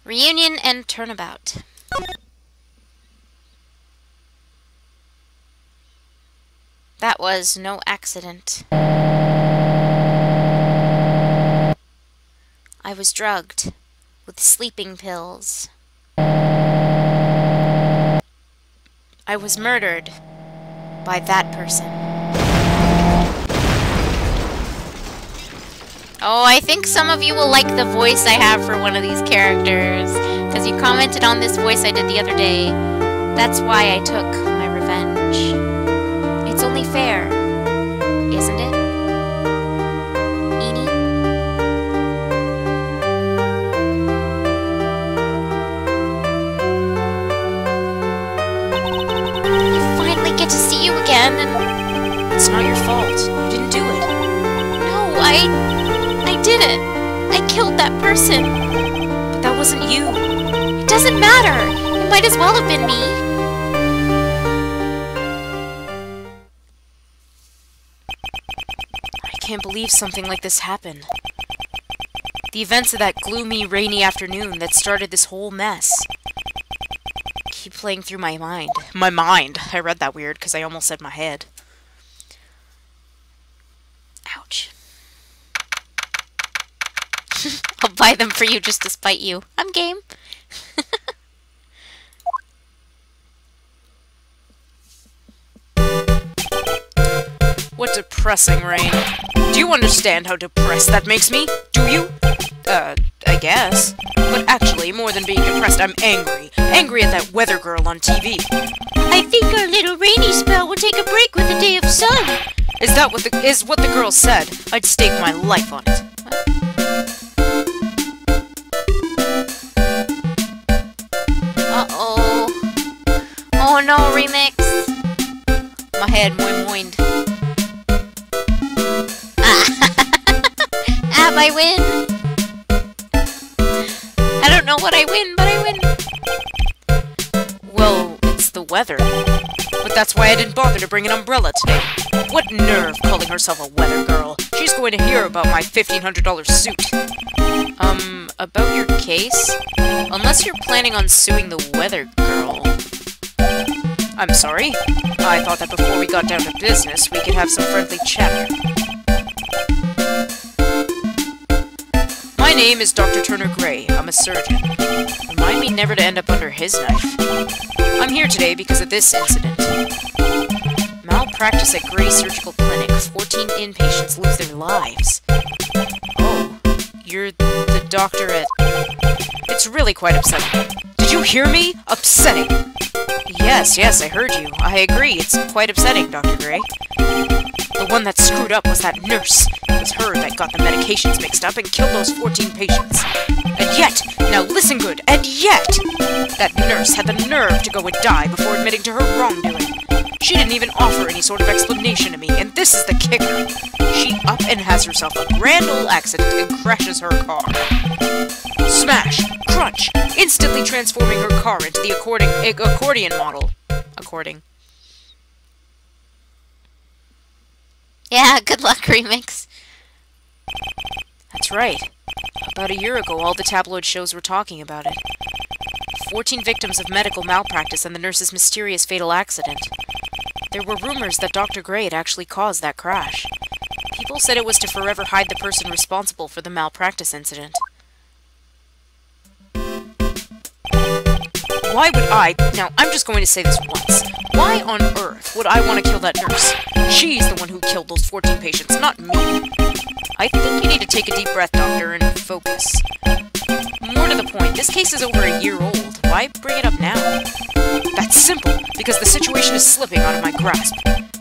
Reunion and Turnabout. That was no accident. I was drugged with sleeping pills. I was murdered by that person. Oh, I think some of you will like the voice I have for one of these characters, because you commented on this voice I did the other day. That's why I took my revenge. It's only fair, isn't it? Eenie? You finally get to see you again, and it's not your fault. You didn't do it. No, I didn't. I killed that person. But that wasn't you. It doesn't matter. It might as well have been me. I can't believe something like this happened. The events of that gloomy, rainy afternoon that started this whole mess keep playing through my mind. My mind. I read that weird because I almost said my head. Ouch. I'll buy them for you just to spite you. I'm game. What depressing rain. Do you understand how depressed that makes me? Do you? I guess. But actually, more than being depressed, I'm angry. Angry at that weather girl on TV. I think our little rainy spell will take a break with a day of sun. Is what the girl said? I'd stake my life on it. Uh-oh. Oh no, remix. My head moined. I win. I don't know what I win, but I win. Well, it's the weather. But that's why I didn't bother to bring an umbrella today. What nerve calling herself a weather girl. She's going to hear about my $1,500 suit. About your case? Unless you're planning on suing the weather girl. I'm sorry. I thought that before we got down to business, we could have some friendly chatter. My name is Dr. Turner Gray. I'm a surgeon. Remind me never to end up under his knife. I'm here today because of this incident. Malpractice at Gray Surgical Clinic. 14 inpatients lose their lives. Oh, you're the doctor at... It's really quite upsetting. Did you hear me? Upsetting. Yes, I heard you. I agree, it's quite upsetting, Dr. Gray. The one that screwed up was that nurse. It was her that got the medications mixed up and killed those 14 patients. And yet, now listen good, and yet, that nurse had the nerve to go and die before admitting to her wrongdoing. She didn't even offer any sort of explanation to me, and this is the kicker. She up and has herself a grand old accident and crashes her car. Smash! Crunch! Instantly transforming her car into the accordion model. According. Yeah, good luck, remix. That's right. About a year ago, all the tabloid shows were talking about it. 14 victims of medical malpractice and the nurse's mysterious fatal accident. There were rumors that Dr. Gray had actually caused that crash. People said it was to forever hide the person responsible for the malpractice incident. Why would I... Now, I'm just going to say this once. Why on earth would I want to kill that nurse? She's the one who killed those 14 patients, not me. I think you need to take a deep breath, Doctor, and focus. More to the point, this case is over a year old. Why bring it up now? That's simple, because the situation is slipping out of my grasp.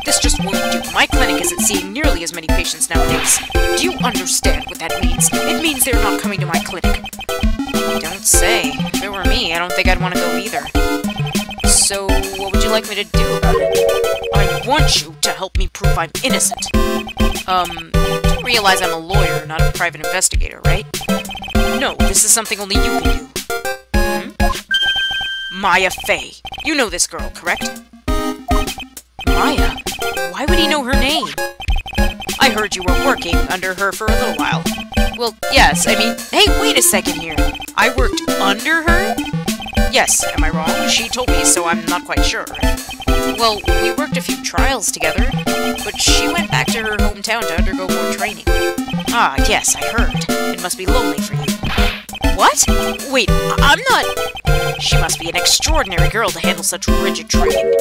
This just won't do. My clinic isn't seeing nearly as many patients nowadays. Do you understand what that means? It means they're not coming to my clinic. Don't say. If it were me, I don't think I'd want to go either. So, what would you like me to do about it? I want you to help me prove I'm innocent. You realize I'm a lawyer, not a private investigator, right? No, this is something only you can do. Maya Fey. You know this girl, correct? Maya? Why would he know her name? I heard you were working under her for a little while. Well, yes, I mean... Hey, wait a second here. I worked under her? Yes, am I wrong? She told me, so I'm not quite sure. Well, we worked a few trials together, but she went back to her hometown to undergo more training. Ah, yes, I heard. It must be lonely for you. What? Wait, I'm not... She must be an extraordinary girl to handle such rigid training.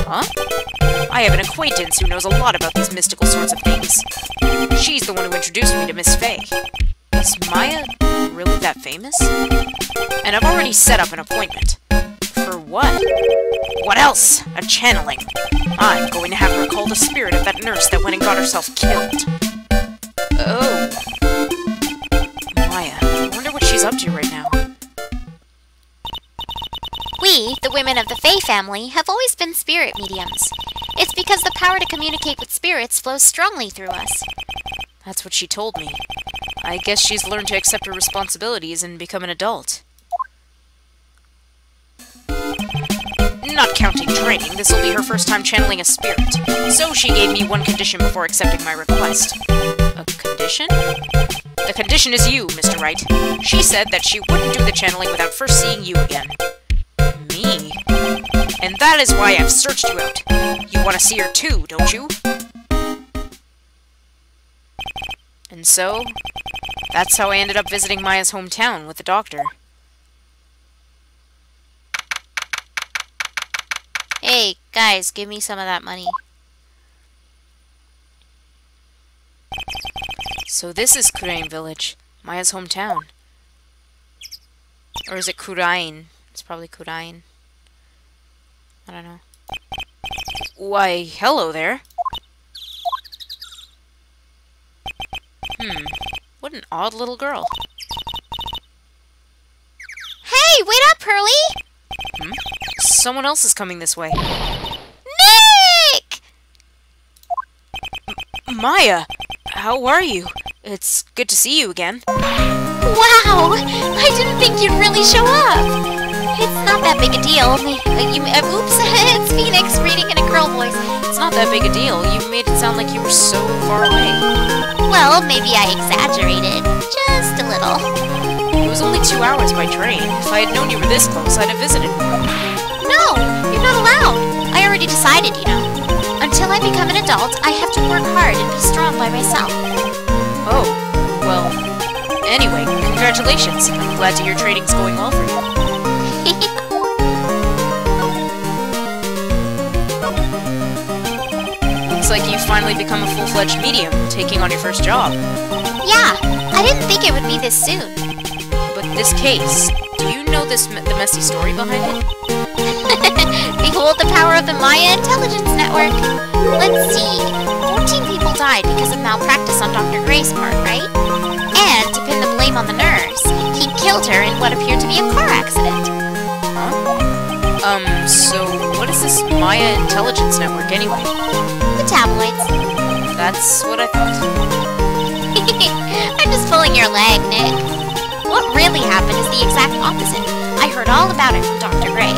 Huh? I have an acquaintance who knows a lot about these mystical sorts of things. She's the one who introduced me to Miss Faye. Is Maya really that famous? And I've already set up an appointment. For what? What else? A channeling. I'm going to have her call the spirit of that nurse that went and got herself killed. Oh. Maya, I wonder what she's up to right now. We, the women of the Fae family, have always been spirit mediums. It's because the power to communicate with spirits flows strongly through us. That's what she told me. I guess she's learned to accept her responsibilities and become an adult. Not counting training, this will be her first time channeling a spirit. So she gave me one condition before accepting my request. A condition? The condition is you, Mr. Wright. She said that she wouldn't do the channeling without first seeing you again. Me? And that is why I've searched you out. You want to see her too, don't you? And so, that's how I ended up visiting Maya's hometown with the doctor. Hey, guys, give me some of that money. So this is Kurain Village, Maya's hometown. Or is it Kurain? It's probably Kurain. I don't know. Why, hello there. What an odd little girl. Hey, wait up, Pearly! Someone else is coming this way. Nick! Maya! How are you? It's good to see you again. Wow! I didn't think you'd really show up! It's not that big a deal. Oops, it's Phoenix reading in a girl voice. It's not that big a deal. You made it sound like you were so far away. Well, maybe I exaggerated. Just a little. It was only 2 hours by train. If I had known you were this close, I'd have visited more. No, you're not allowed. I already decided, you know. Until I become an adult, I have to work hard and be strong by myself. Oh, well, anyway, congratulations. I'm glad to hear training's going well for you. Looks like you've finally become a full-fledged medium, taking on your first job. Yeah, I didn't think it would be this soon. But this case, do you know the messy story behind it? Behold the power of the Maya Intelligence Network. Let's see. 14 people died because of malpractice on Dr. Gray's part, right? And to pin the blame on the nurse, he killed her in what appeared to be a car accident. Huh? So what is this Maya Intelligence Network anyway? The tabloids. That's what I thought. I'm just pulling your leg, Nick. What really happened is the exact opposite. I heard all about it from Dr. Gray.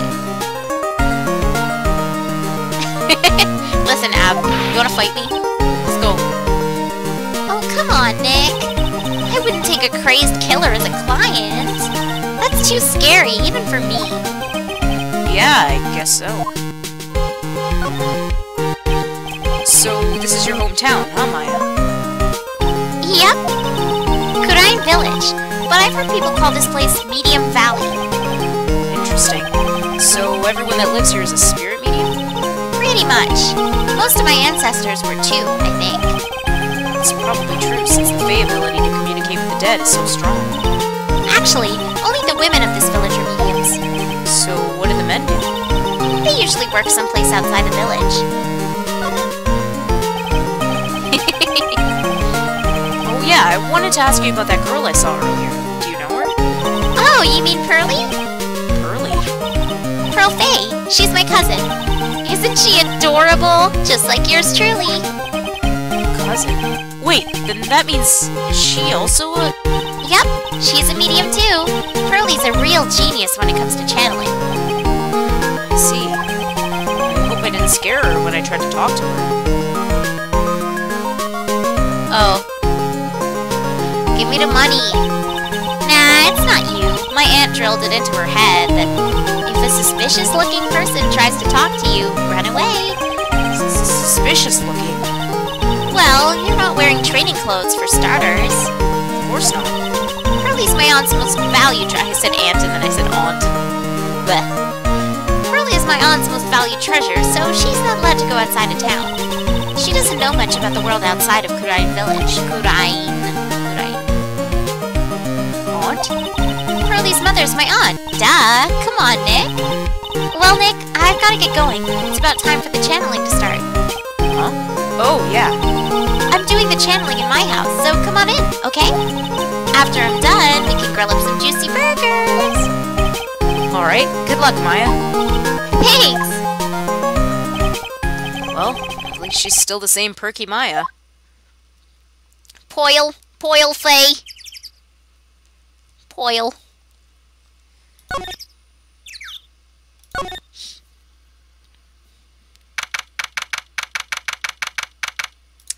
Listen, Ab, you wanna fight me? Let's go. Oh, come on, Nick. I wouldn't take a crazed killer as a client. That's too scary, even for me. Yeah, I guess so. So, this is your hometown, huh, Maya? Yep. Kurain Village. But I've heard people call this place Medium Valley. Interesting. So, everyone that lives here is a spirit medium? Pretty much. Most of my ancestors were too, I think. It's probably true, since the Fae ability to communicate with the dead is so strong. Actually, only the women of this village are mediums. So, what do the men do? They usually work someplace outside the village. Oh yeah, I wanted to ask you about that girl I saw earlier. Do you know her? Oh, you mean Pearly? Pearly? Pearl Faye. She's my cousin. Isn't she adorable? Just like yours truly. Cousin? Wait, then that means... is she also a... Yep, she's a medium too. Pearly's a real genius when it comes to channeling. I see. I hope I didn't scare her when I tried to talk to her. Oh. give me the money. Nah, it's not you. My aunt drilled it into her head that if a suspicious-looking person tries to talk to you, run away. Suspicious-looking? Well, you're not wearing training clothes for starters. Of course not. Pearlie's my aunt's most valued treasure. I said aunt and then I said aunt. Blech. Pearlie is my aunt's most valued treasure, so she's not allowed to go outside of town. She doesn't know much about the world outside of Kurain Village. Kurain. Aunt? Pearlie's mother's my aunt. Duh. Come on, Nick. Well, Nick, I've got to get going. It's about time for the channeling to start. Huh? Oh, yeah. I'm doing the channeling in my house, so come on in, okay? After I'm done, we can grill up some juicy burgers. Alright, good luck, Maya. Thanks! Well, at least she's still the same perky Maya. Poil, Faye. Poil.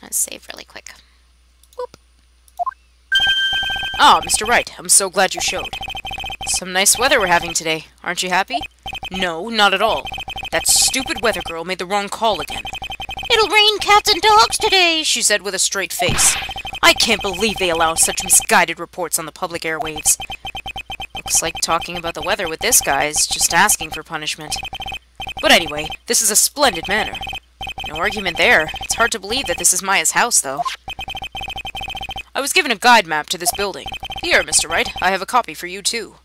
Let's save really quick. Whoop. Ah, Mr. Wright, I'm so glad you showed. Some nice weather we're having today. Aren't you happy? No, not at all. That stupid weather girl made the wrong call again. It'll rain cats and dogs today, she said with a straight face. I can't believe they allow such misguided reports on the public airwaves. Looks like talking about the weather with this guy is just asking for punishment. But anyway, this is a splendid manner. No argument there. It's hard to believe that this is Maya's house, though. I was given a guide map to this building. Here, Mr. Wright, I have a copy for you, too.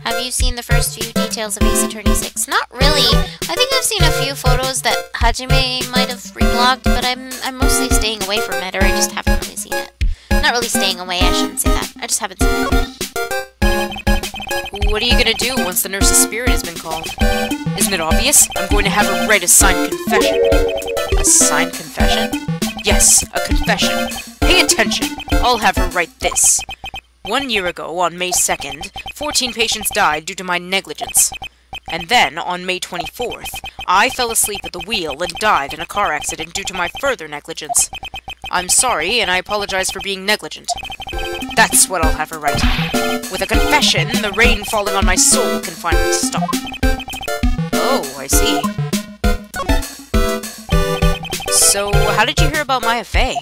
Have you seen the first few details of Ace Attorney 6? Not really. I think I've seen a few photos that Hajime might have reblogged, but I'm mostly staying away from it, or I just haven't really seen it. Not really staying away, I shouldn't say that. I just haven't seen it. What are you gonna do once the nurse's spirit has been called? Isn't it obvious? I'm going to have her write a signed confession. A signed confession? Yes, a confession. Pay attention. I'll have her write this. 1 year ago, on May 2nd, 14 patients died due to my negligence. And then, on May 24th, I fell asleep at the wheel and died in a car accident due to my further negligence. I'm sorry, and I apologize for being negligent. That's what I'll have her write. With a confession, the rain falling on my soul can finally stop. Oh, I see. So, how did you hear about Maya Fey?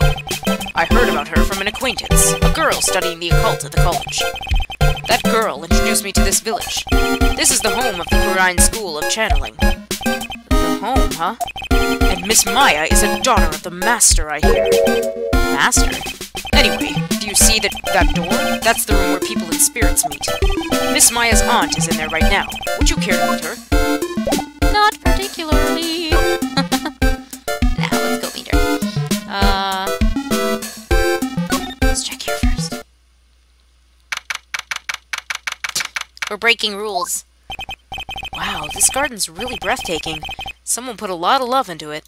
I heard about her from an acquaintance, a girl studying the occult at the college. That girl introduced me to this village. This is the home of the Kurain School of Channeling. The home, huh? And Miss Maya is a daughter of the Master, I hear. Master? Anyway, do you see that door? That's the room where people and spirits meet. Miss Maya's aunt is in there right now. Would you care to meet her? Not particularly. Now, let's go meet her. Let's check here first. We're breaking rules. Wow, this garden's really breathtaking. Someone put a lot of love into it.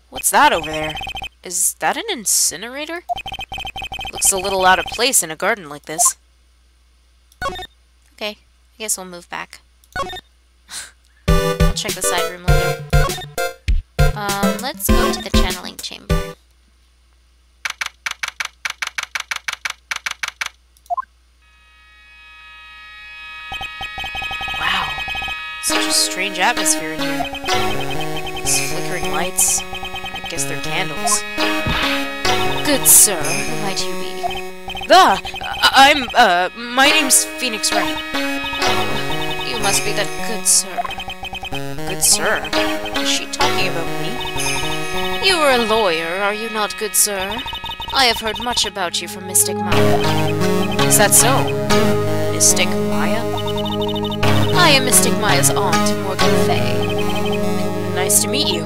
What's that over there? Is that an incinerator? Looks a little out of place in a garden like this. Okay, I guess we'll move back. I'll check the side room later. Let's go to the channeling chamber. Wow, such a strange atmosphere in here. These flickering lights. I guess they're candles. Good sir, who might you be? My name's Phoenix Wright. Oh, you must be that good sir. Good sir? Is she talking about me? You are a lawyer, are you not, good sir? I have heard much about you from Mystic Maya. Is that so? Mystic Maya? I am Mystic Maya's aunt, Morgan Fay. Nice to meet you.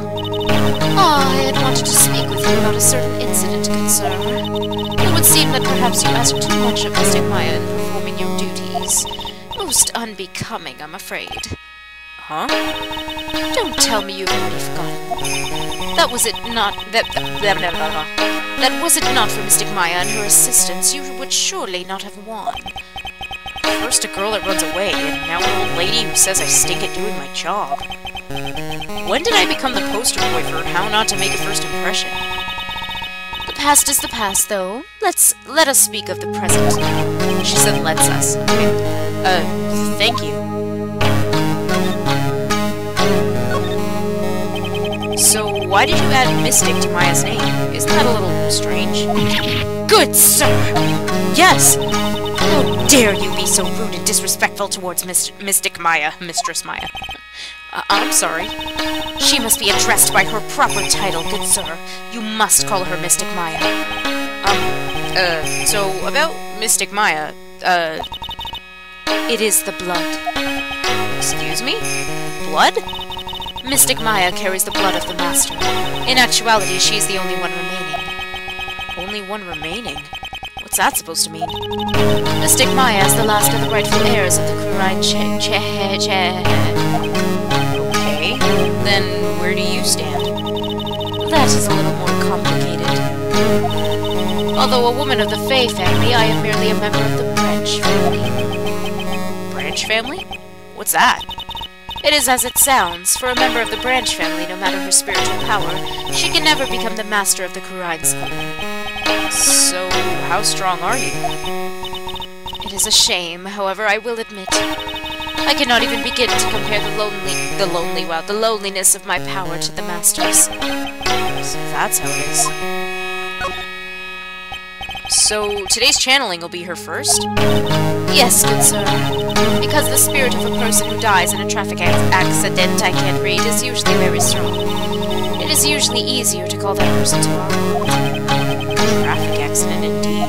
I had wanted to speak with you about a certain incident, good sir. It would seem that perhaps you asked too much of Mystic Maya in performing your duties. Most unbecoming, I'm afraid. Huh? Don't tell me you've already forgotten. That was it not for Mystic Maya and her assistants, you would surely not have won. First a girl that runs away, and now an old lady who says I stink at doing my job. When did I become the poster boy for how not to make a first impression? The past is the past, though. Let us speak of the present. She said lets us. Okay. Thank you. So, why did you add Mystic to Maya's name? Isn't that a little strange? Good sir! Yes! How dare you be so rude and disrespectful towards Mystic Maya, Mistress Maya. I'm sorry. She must be addressed by her proper title, good sir. You must call her Mystic Maya. So, about Mystic Maya, It is the blood. Excuse me? Blood? Mystic Maya carries the blood of the Master. In actuality, she is the only one remaining. Only one remaining? What's that supposed to mean? Mystic Maya is the last of the rightful heirs of the Kurine Okay, then where do you stand? That is a little more complicated. Although a woman of the Fey family, I am merely a member of the Branch family. Branch family? What's that? It is as it sounds. For a member of the Branch family, no matter her spiritual power, she can never become the master of the Kurine school. So, how strong are you? It is a shame, however, I will admit. I cannot even begin to compare the loneliness of my power to the Master's. So that's how it is. So, today's channeling will be her first? Yes, good sir. Because the spirit of a person who dies in a traffic accident I can't read is usually very strong. It is usually easier to call that person to our world. Traffic accident, indeed.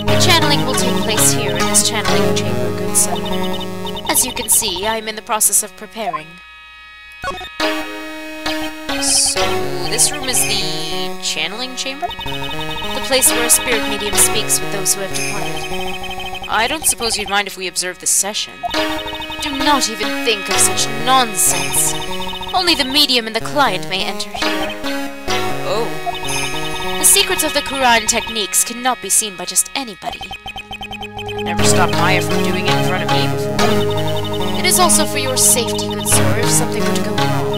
The channeling will take place here in this channeling chamber, good sir. As you can see, I am in the process of preparing. So, this room is the channeling chamber? The place where a spirit medium speaks with those who have departed. I don't suppose you'd mind if we observe the session. Do not even think of such nonsense. Only the medium and the client may enter here. Oh. The secrets of the Kurine techniques cannot be seen by just anybody. I've never stopped Maya from doing it in front of me before. It is also for your safety, good sir, if something were to go wrong.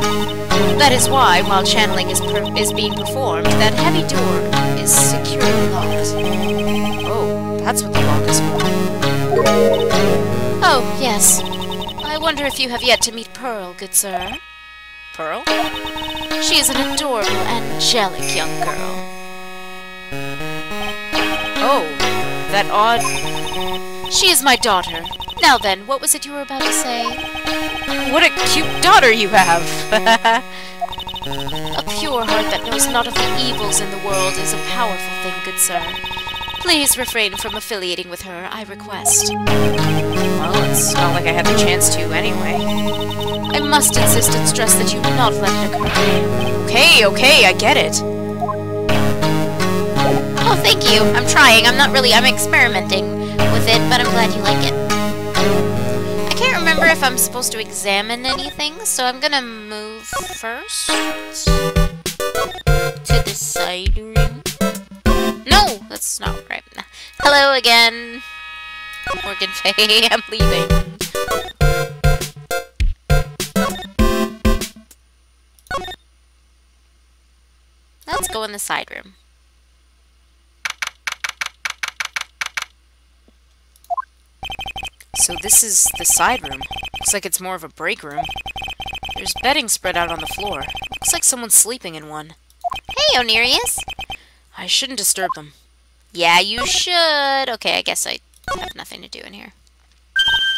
That is why, while channeling is being performed, that heavy door is securely locked. Oh, that's what the lock is for. Oh, yes. I wonder if you have yet to meet Pearl, good sir. Pearl? She is an adorable, angelic young girl. Oh, that odd... She is my daughter. Now then, what was it you were about to say? What a cute daughter you have! A pure heart that knows not of the evils in the world is a powerful thing, good sir. Please refrain from affiliating with her, I request. Well, it's not like I had the chance to anyway. I must insist and stress that you not let it occur. Okay, I get it. Oh, thank you. I'm trying. I'm experimenting with it, but I'm glad you like it. I can't remember if I'm supposed to examine anything, so I'm gonna move first to the side room. No, that's not right. Hello again, Morgan Faye. I'm leaving. Let's go in the side room. So this is the side room. Looks like it's more of a break room. There's bedding spread out on the floor. Looks like someone's sleeping in one. Hey, Onerius. I shouldn't disturb them. Yeah, you should. Okay, I guess I have nothing to do in here.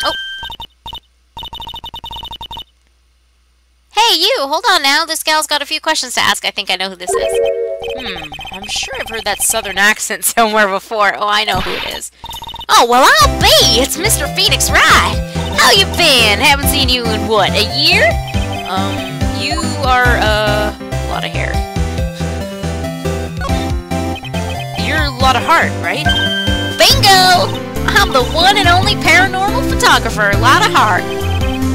Oh! Hey, you! Hold on now. This gal's got a few questions to ask. I think I know who this is. I'm sure I've heard that southern accent somewhere before. Oh, I know who it is. Oh, well, I'll be! It's Mr. Phoenix Wright! How you been? Haven't seen you in, what, a year? You are, a lot of hair. You're a lot of heart, right? Bingo! I'm the one and only paranormal photographer, lot of heart.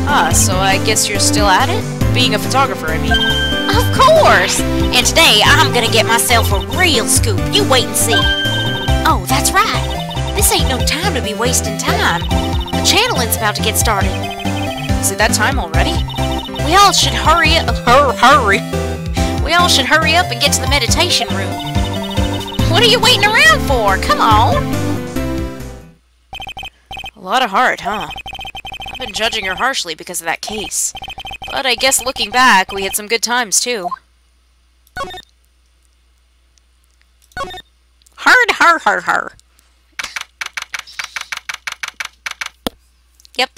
Ah, so I guess you're still at it? Being a photographer, I mean. Of course! And today, I'm gonna get myself a real scoop. You wait and see. Oh, that's right. This ain't no time to be wasting time. The channeling's about to get started. Is it that time already? We all should hurry up. Hurry. We all should hurry up and get to the meditation room. What are you waiting around for? Come on. A lot of heart, huh? I've been judging her harshly because of that case. But I guess looking back, we had some good times, too. Har. Yep.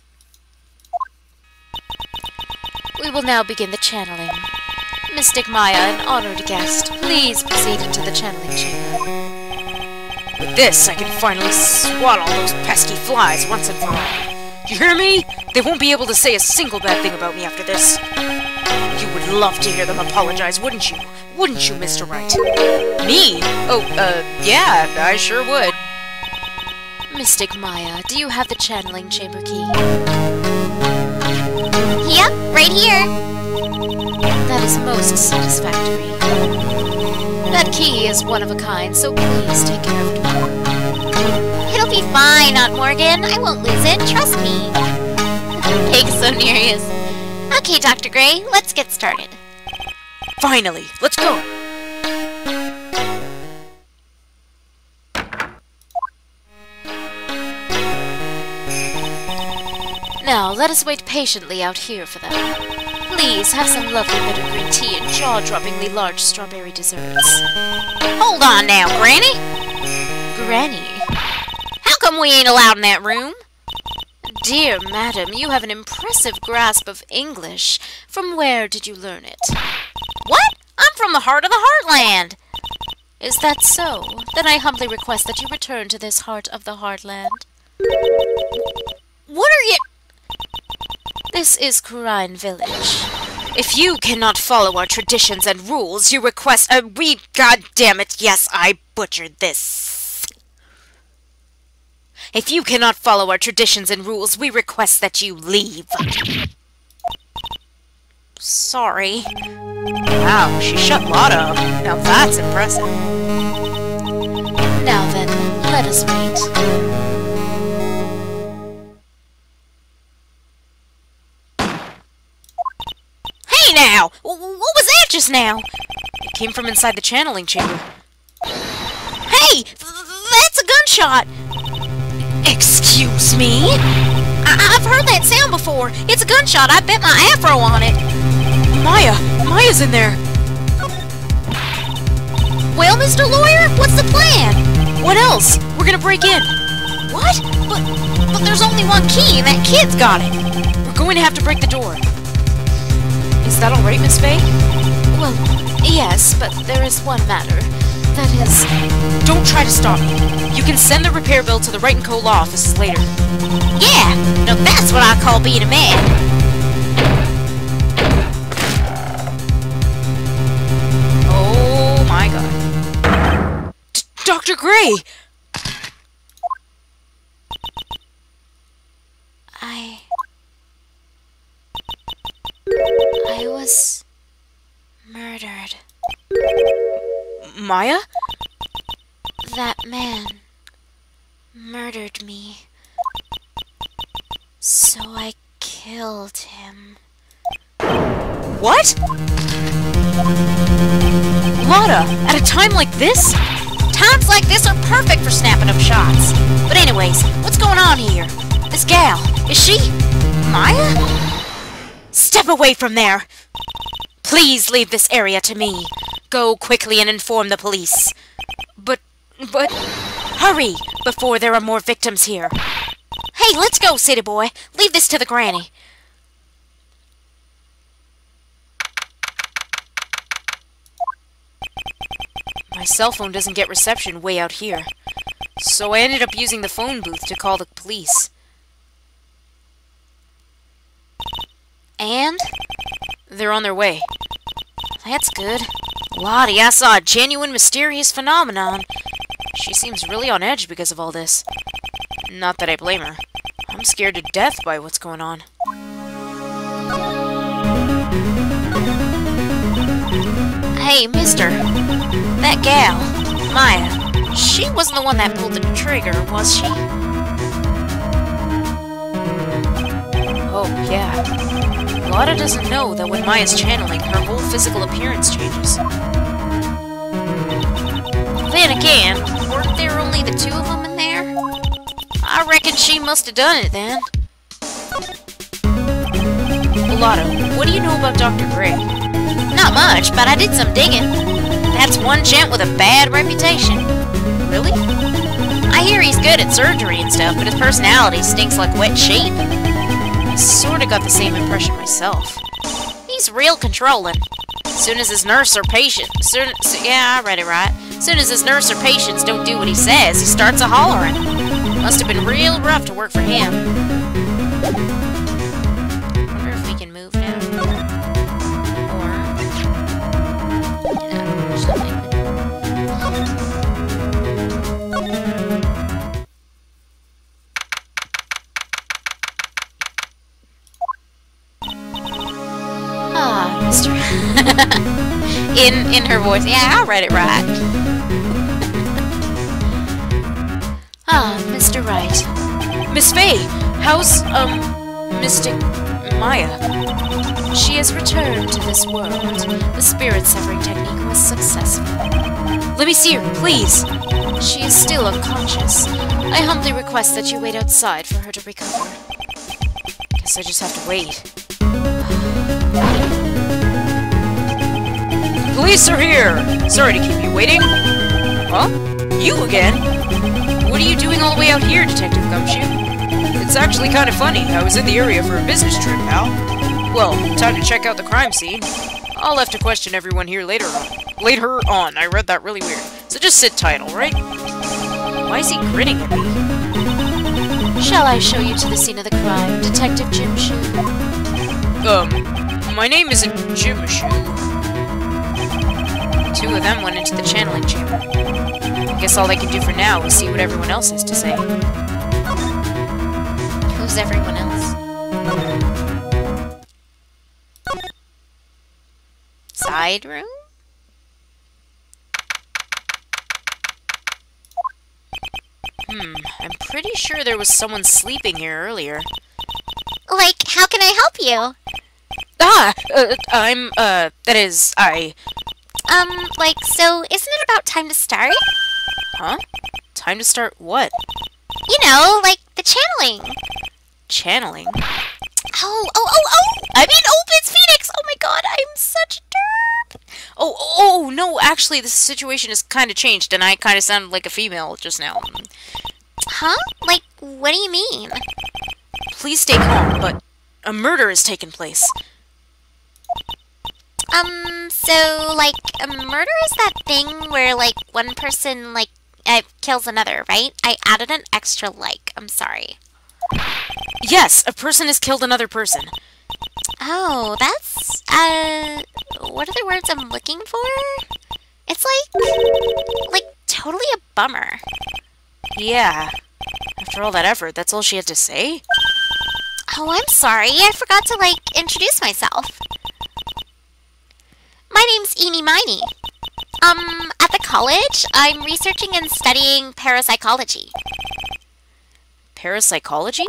We will now begin the channeling. Mystic Maya, an honored guest, please proceed into the channeling chamber. With this, I can finally swat all those pesky flies once and for all. You hear me? They won't be able to say a single bad thing about me after this. You would love to hear them apologize, wouldn't you? Wouldn't you, Mr. Wright? Me? Oh, yeah, I sure would. Mystic Maya, do you have the channeling chamber key? Yep, right here. That is most satisfactory. That key is one of a kind, so please take care of it. It'll be fine, Aunt Morgan. I won't lose it, trust me. Pig's so serious. Okay, Dr. Gray, let's get started. Finally, let's go! Now, let us wait patiently out here for them. Please, have some lovely bitter green tea and jaw-droppingly large strawberry desserts. Hold on now, Granny! Granny? How come we ain't allowed in that room? Dear madam, you have an impressive grasp of English. From where did you learn it? What? I'm from the heart of the heartland! Is that so? Then I humbly request that you return to this heart of the heartland. What are you... This is Kurine Village. If you cannot follow our traditions and rules, you request... God damn it, yes, I butchered this. If you cannot follow our traditions and rules, we request that you leave. Sorry. Wow, she shut Lotta up. Now that's impressive. Now then, let us wait. Hey now! What was that just now? It came from inside the channeling chamber. Hey! That's a gunshot! Excuse me? I've heard that sound before. It's a gunshot. I bet my afro on it. Maya's in there. Well, Mr. Lawyer, what's the plan? What else? We're gonna break in. What? But there's only one key and that kid's got it. We're going to have to break the door. Is that alright, Miss Faye? Well, yes, but there is one matter. That is... Don't try to stop me. You can send the repair bill to the Wright & Co. law offices later. Yeah! Now that's what I call being a man! Oh my god. Dr. Gray! I was... murdered. Maya? That man murdered me. So I killed him. What? Lotta, at a time like this? Times like this are perfect for snapping up shots. But anyways, what's going on here? This gal, is she... Maya? Step away from there! Please leave this area to me. Go quickly and inform the police. But... hurry, before there are more victims here. Hey, let's go, city boy. Leave this to the granny. My cell phone doesn't get reception way out here. So I ended up using the phone booth to call the police. And? They're on their way. That's good. Lottie, I saw a genuine mysterious phenomenon. She seems really on edge because of all this. Not that I blame her. I'm scared to death by what's going on. Hey, mister. That gal, Maya, she wasn't the one that pulled the trigger, was she? Oh, yeah. Lotta doesn't know that when Maya's channeling, her whole physical appearance changes. Then again, weren't there only the two of them in there? I reckon she must have done it then. Lotta, what do you know about Dr. Gray? Not much, but I did some digging. That's one gent with a bad reputation. Really? I hear he's good at surgery and stuff, but his personality stinks like wet sheep. I sorta got the same impression myself. He's real controlling. Soon as his nurse or patient... yeah, I read it right. Soon as his nurse or patients don't do what he says, he starts a-hollering. Must have been real rough to work for him. Wonder if we can move now. Or... no, something. Ah, Mr. in her voice. Yeah, I read it right. Ah, Mr. Wright. Miss Faye, how's, Mystic Maya? She has returned to this world. The spirit severing technique was successful. Let me see her, please. She is still unconscious. I humbly request that you wait outside for her to recover. Guess I just have to wait. Police are here! Sorry to keep you waiting. Huh? You again? What are you doing all the way out here, Detective Gumshoe? It's actually kind of funny. I was in the area for a business trip, pal. Well, time to check out the crime scene. I'll have to question everyone here later on. Later on. I read that really weird. So just sit tight, alright? Why is he grinning at me? Shall I show you to the scene of the crime, Detective Gumshoe? My name isn't Gumshoe. Two of them went into the channeling chamber. I guess all I can do for now is see what everyone else has to say. Who's everyone else? Side room? I'm pretty sure there was someone sleeping here earlier. Like, how can I help you? Like, so isn't it about time to start? Huh? Time to start what? You know, like, the channeling. Channeling? Oh! I mean, it's Phoenix! Oh my god, I'm such a derp! Oh, no, actually, this situation has kind of changed, and I kind of sounded like a female just now. Huh? Like, what do you mean? Please stay calm, but a murder has taken place. So, like, a murder is that thing where, like, one person, like, kills another, right? I added an extra like. I'm sorry. Yes, a person has killed another person. Oh, that's, what are the words I'm looking for? It's like, totally a bummer. Yeah. After all that effort, that's all she had to say? Oh, I'm sorry. I forgot to, like, introduce myself. My name's Eenie Miney. At the college, I'm researching and studying parapsychology. Parapsychology?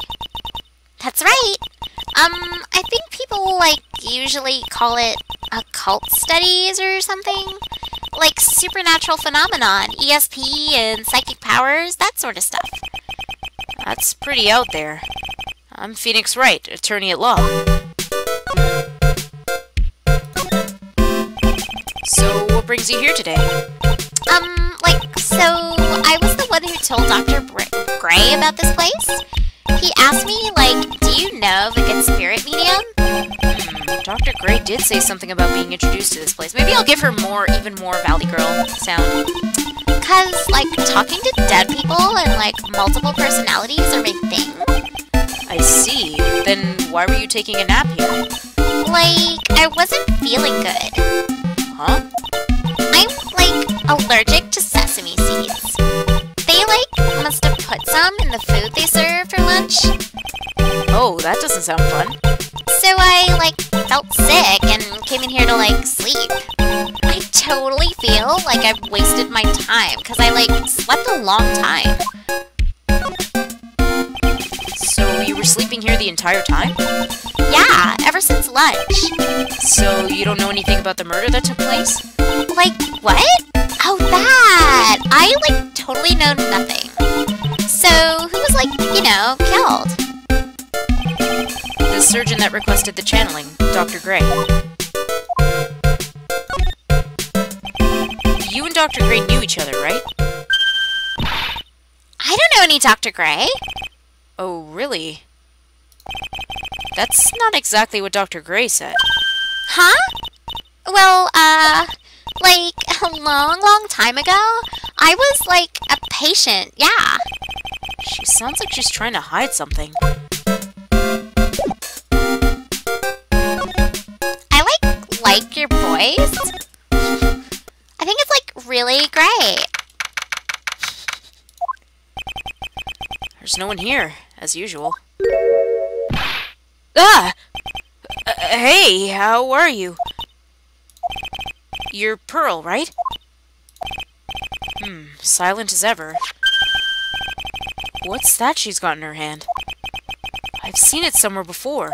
That's right. I think people, like, usually call it occult studies or something. Like supernatural phenomenon, ESP and psychic powers, that sort of stuff. That's pretty out there. I'm Phoenix Wright, attorney at law. So, what brings you here today? So I was the one who told Dr. Gray about this place. He asked me, like, do you know of a good spirit medium? Dr. Gray did say something about being introduced to this place. Maybe I'll give her even more Valley Girl sound. Cause, like, talking to dead people and, like, multiple personalities are my thing. I see. Then why were you taking a nap here? Like, I wasn't feeling good. Huh? I'm, like, allergic to sesame seeds. They, like, must have put some in the food they serve for lunch. Oh, that doesn't sound fun. So I, like, felt sick and came in here to, like, sleep. I totally feel like I've wasted my time, because I, like, slept a long time. So you were sleeping here here the entire time? Yeah, ever since lunch. So you don't know anything about the murder that took place? Like, what? Oh, that! I, like, totally know nothing. So, who was, like, you know, killed? The surgeon that requested the channeling, Dr. Gray. You and Dr. Gray knew each other, right? I don't know any Dr. Gray. Oh, really? That's not exactly what Dr. Gray said. Huh? Well, like, a long, long time ago, I was, like, a patient, yeah. She sounds like she's trying to hide something. I, like your voice. I think it's, like, really great. There's no one here, as usual. Ah! Hey, how are you? You're Pearl, right? Silent as ever. What's that she's got in her hand? I've seen it somewhere before.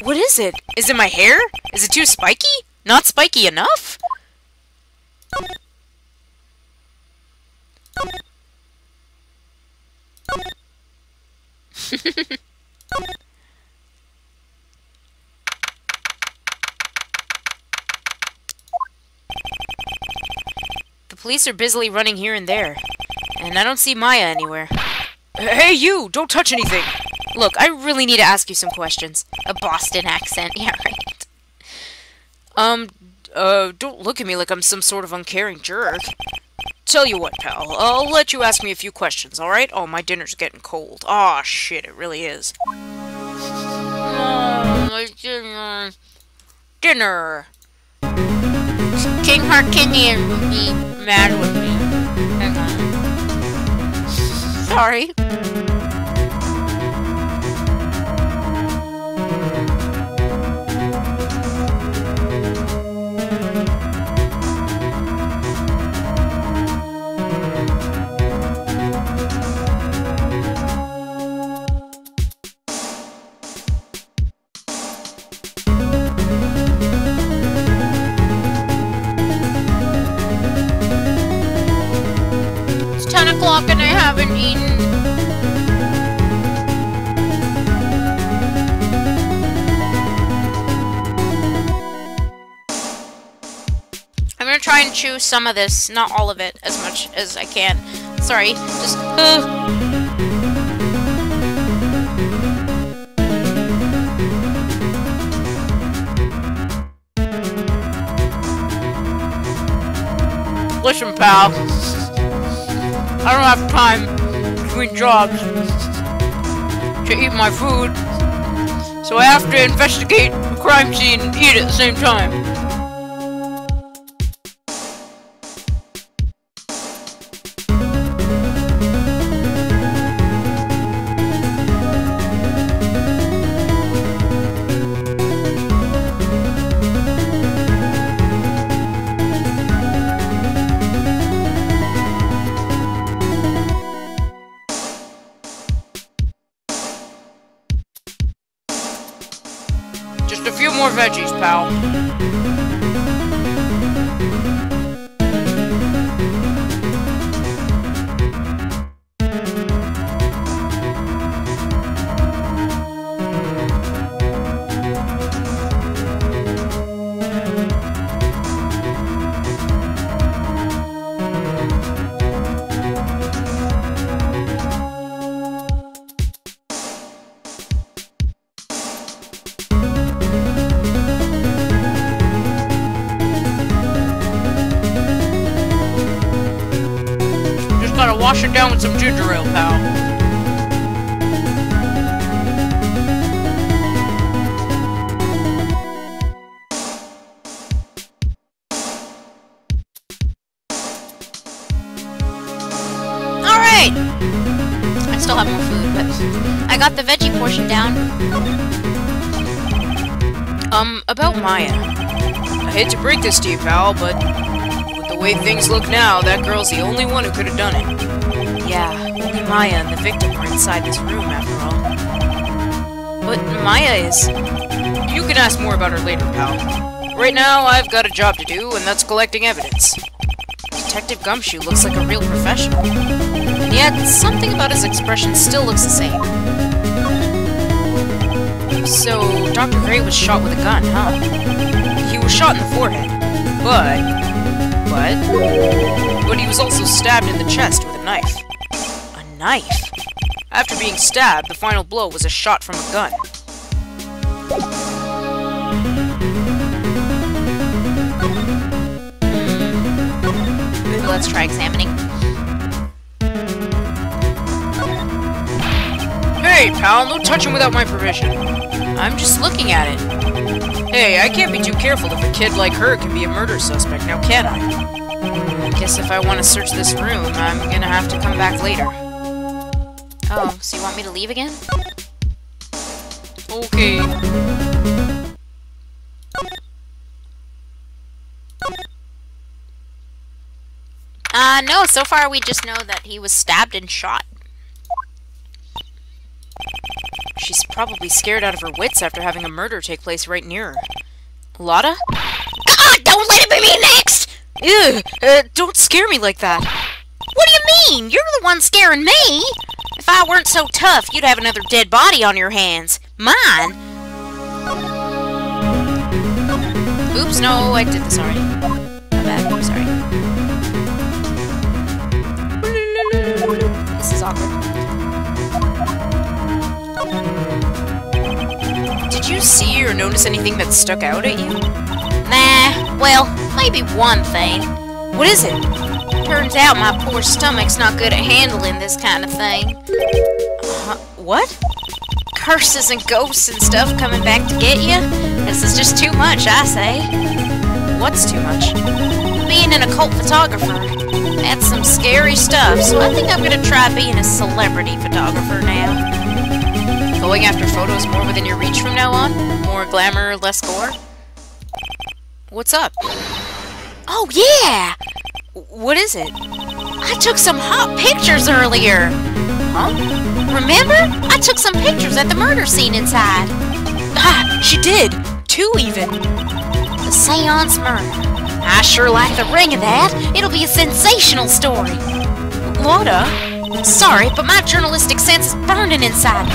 What is it? Is it my hair? Is it too spiky? Not spiky enough? The police are busily running here and there, and I don't see Maya anywhere. Hey, you! Don't touch anything! Look, I really need to ask you some questions. A Boston accent, yeah, right. Don't look at me like I'm some sort of uncaring jerk. Tell you what, pal, I'll let you ask me a few questions, alright? Oh, my dinner's getting cold. Aw, shit, it really is. My dinner. Dinner! King Harkinian would be Mad with me. sorry. It's 10 o'clock and I haven't eaten. I'm gonna try and chew some of this, not all of it, as much as I can. Sorry, just... Listen, pal. I don't have time between jobs to eat my food, so I have to investigate the crime scene and eat at the same time. Just a few more veggies, pal. Gotta wash it down with some ginger ale, pal. Alright! I still have more food, but I got the veggie portion down. About Maya. I hate to break this to you, pal, but with the way things look now, that girl's the only one who could have done it. Yeah, only Maya and the victim were inside this room, after all. But Maya is... You can ask more about her later, pal. Right now, I've got a job to do, and that's collecting evidence. Detective Gumshoe looks like a real professional. And yet, something about his expression still looks the same. So, Dr. Gray was shot with a gun, huh? He was shot in the forehead. But he was also stabbed in the chest with a knife. A knife? After being stabbed, the final blow was a shot from a gun. Maybe let's try examining. Hey, pal, no touching without my permission. I'm just looking at it. Hey, I can't be too careful if a kid like her can be a murder suspect, now can I? I guess if I want to search this room, I'm gonna have to come back later. Oh, so you want me to leave again? Okay. No, so far we just know that he was stabbed and shot. She's probably scared out of her wits after having a murder take place right near her. Lotta? God, don't let it be me next! Ew, don't scare me like that. What do you mean? You're the one scaring me! If I weren't so tough, you'd have another dead body on your hands. Mine! Oops, no, I did this already. My bad, I'm sorry. This is awkward. Did you see or notice anything that stuck out at you? Nah, well, maybe one thing. What is it? Turns out my poor stomach's not good at handling this kind of thing. What? Curses and ghosts and stuff coming back to get you? This is just too much, I say. What's too much? Being an occult photographer. That's some scary stuff, so I think I'm gonna try being a celebrity photographer now. Going after photos more within your reach from now on? More glamour, less gore? What's up? Oh, yeah! What is it? I took some hot pictures earlier! Huh? Remember? I took some pictures at the murder scene inside. Ah, she did! 2 even! The seance murder. I sure like the ring of that. It'll be a sensational story. Lotta? Sorry, but my journalistic sense is burning inside me.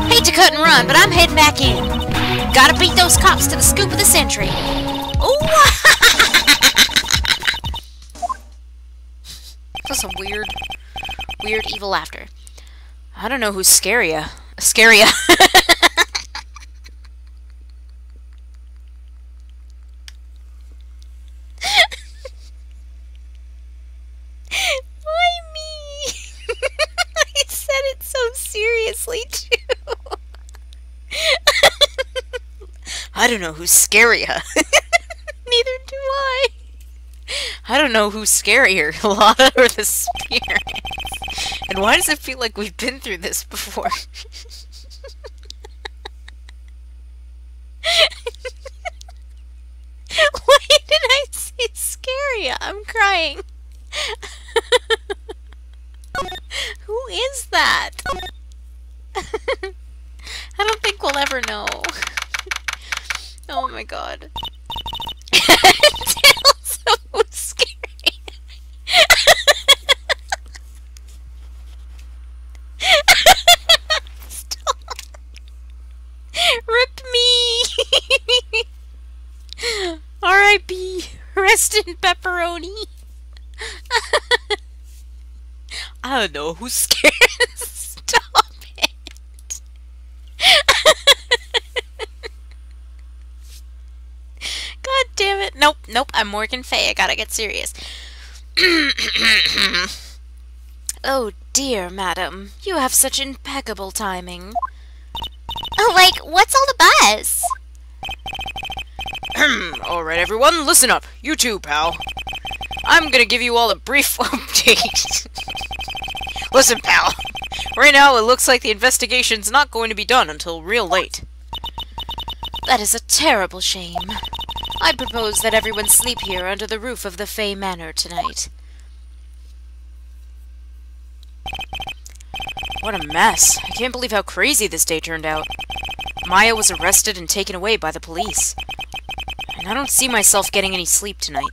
Hate to cut and run, but I'm heading back in. Gotta beat those cops to the scoop of the century. Ooh! That's some weird evil laughter. I don't know who's scarier. Scarier. Why me? I said it so seriously, too. I don't know who's scarier. Neither do I. I don't know who's scarier, Lotta or the spirits. And why does it feel like we've been through this before? Why did I say scarier? I'm crying. Who is that? I don't think we'll ever know. Oh my god. Tail's so scary. Stop. Rip me. R.I.P. Rest in pepperoni. I don't know who's scared. Stop it. God damn it. Nope, I'm Morgan Fay. I gotta get serious. Oh dear, madam. You have such impeccable timing. Oh, like, what's all the buzz? Alright, everyone, listen up. You too, pal. I'm gonna give you all a brief update. Listen, pal. Right now, it looks like the investigation's not going to be done until real late. That is a terrible shame. I propose that everyone sleep here under the roof of the Fey Manor tonight. What a mess. I can't believe how crazy this day turned out. Maya was arrested and taken away by the police. And I don't see myself getting any sleep tonight.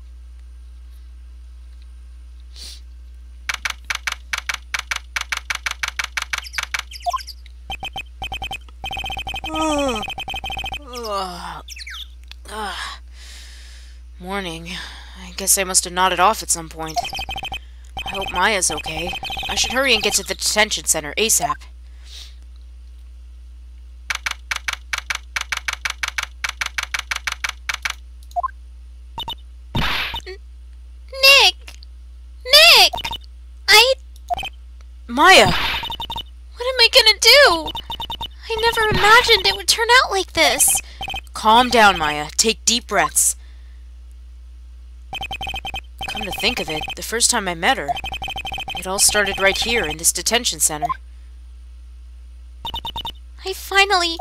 Morning. I guess I must have nodded off at some point. I hope Maya's okay. I should hurry and get to the detention center ASAP. Nick! Nick! Maya! What am I gonna do? I never imagined it would turn out like this. Calm down, Maya. Take deep breaths. Come to think of it, the first time I met her, it all started right here in this detention center. I finally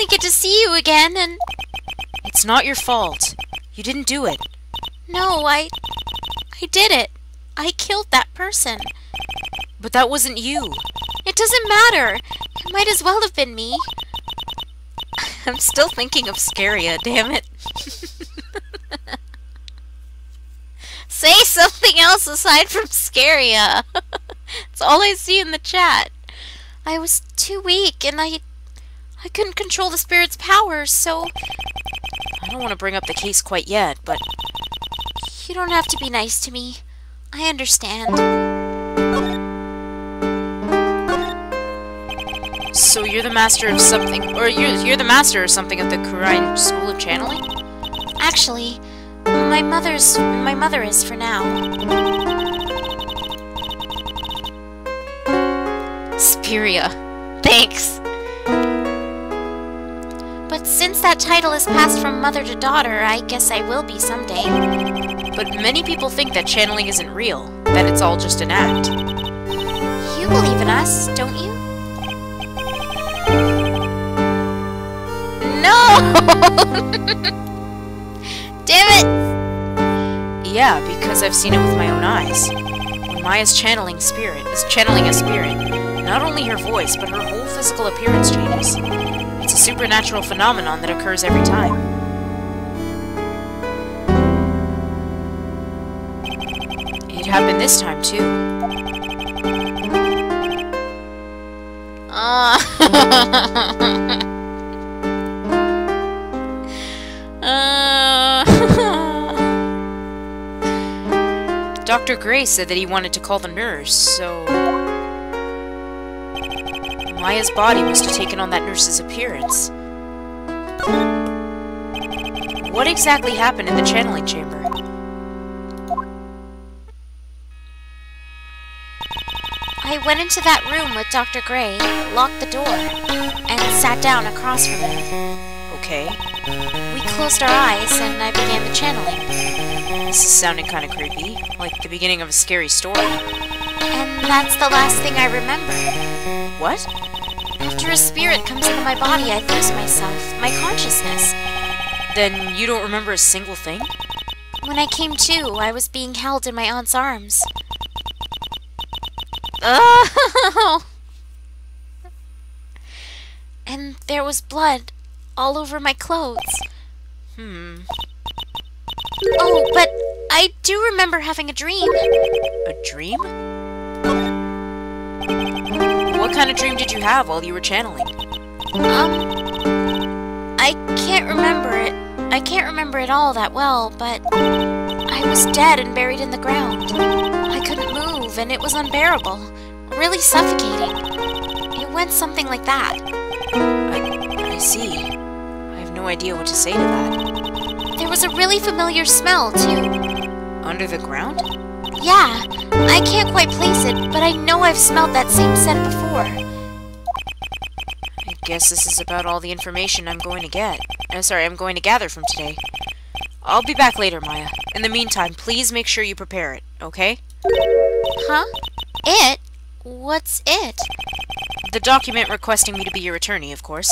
get to see you again, and... It's not your fault. You didn't do it. No, I did it. I killed that person. But that wasn't you. It doesn't matter. It might as well have been me. I'm still thinking of Scaria, damn it. Say something else aside from Scaria. It's all I see in the chat. I was too weak, and I couldn't control the spirit's powers, so... I don't want to bring up the case quite yet, but... You don't have to be nice to me. I understand. So you're the master of something, or you're the master of something at the Kurine School of Channeling? Actually, my mother is for now. Spiria. Thanks. But since that title is passed from mother to daughter, I guess I will be someday. But many people think that channeling isn't real, that it's all just an act. You believe in us, don't you? No! Damn it! Yeah, because I've seen it with my own eyes. When Maya's channeling a spirit, not only her voice, but her whole physical appearance changes. It's a supernatural phenomenon that occurs every time. It happened this time, too. Dr. Gray said that he wanted to call the nurse, so... Maya's body must have taken on that nurse's appearance. What exactly happened in the channeling chamber? I went into that room with Dr. Gray, locked the door, and sat down across from him. Okay. We closed our eyes, and I began the channeling. This is sounding kind of creepy, like the beginning of a scary story. And that's the last thing I remember. What? After a spirit comes into my body, I lose myself, my consciousness. Then you don't remember a single thing? When I came to, I was being held in my aunt's arms. Oh! And there was blood all over my clothes. Oh, but I do remember having a dream. A dream? What kind of dream did you have while you were channeling? I can't remember it. I can't remember it all that well, but I was dead and buried in the ground. I couldn't move, and it was unbearable. Really suffocating. It went something like that. I see. I have no idea what to say to that. There was a really familiar smell, too. Under the ground? Yeah. I can't quite place it, but I know I've smelled that same scent before. I guess this is about all the information I'm going to get. I'm going to gather from today. I'll be back later, Maya. In the meantime, please make sure you prepare it, okay? Huh? It? What's it? The document requesting me to be your attorney, of course.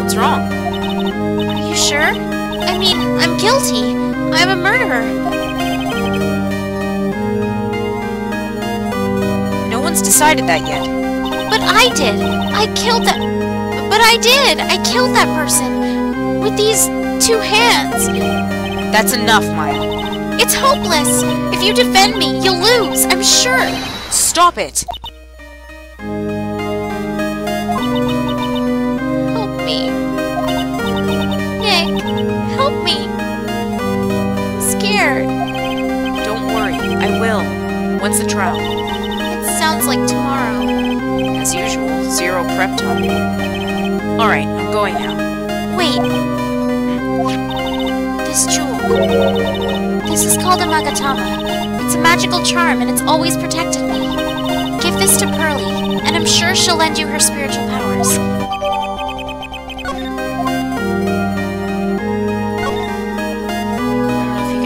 What's wrong? Are you sure? I mean, I'm guilty. I'm a murderer. No one's decided that yet. But I did. I killed that... But I did. I killed that person. With these 2 hands. That's enough, Maya. It's hopeless. If you defend me, you'll lose. I'm sure. Stop it! Help me. Nick, help me. I'm scared. Don't worry, I will. When's the trial? It sounds like tomorrow. As usual, 0 prep time. Alright, I'm going now. Wait. This jewel. This is called a Magatama. It's a magical charm, and it's always protected me. Give this to Pearly, and I'm sure she'll lend you her spiritual powers. I don't know if you can... No, you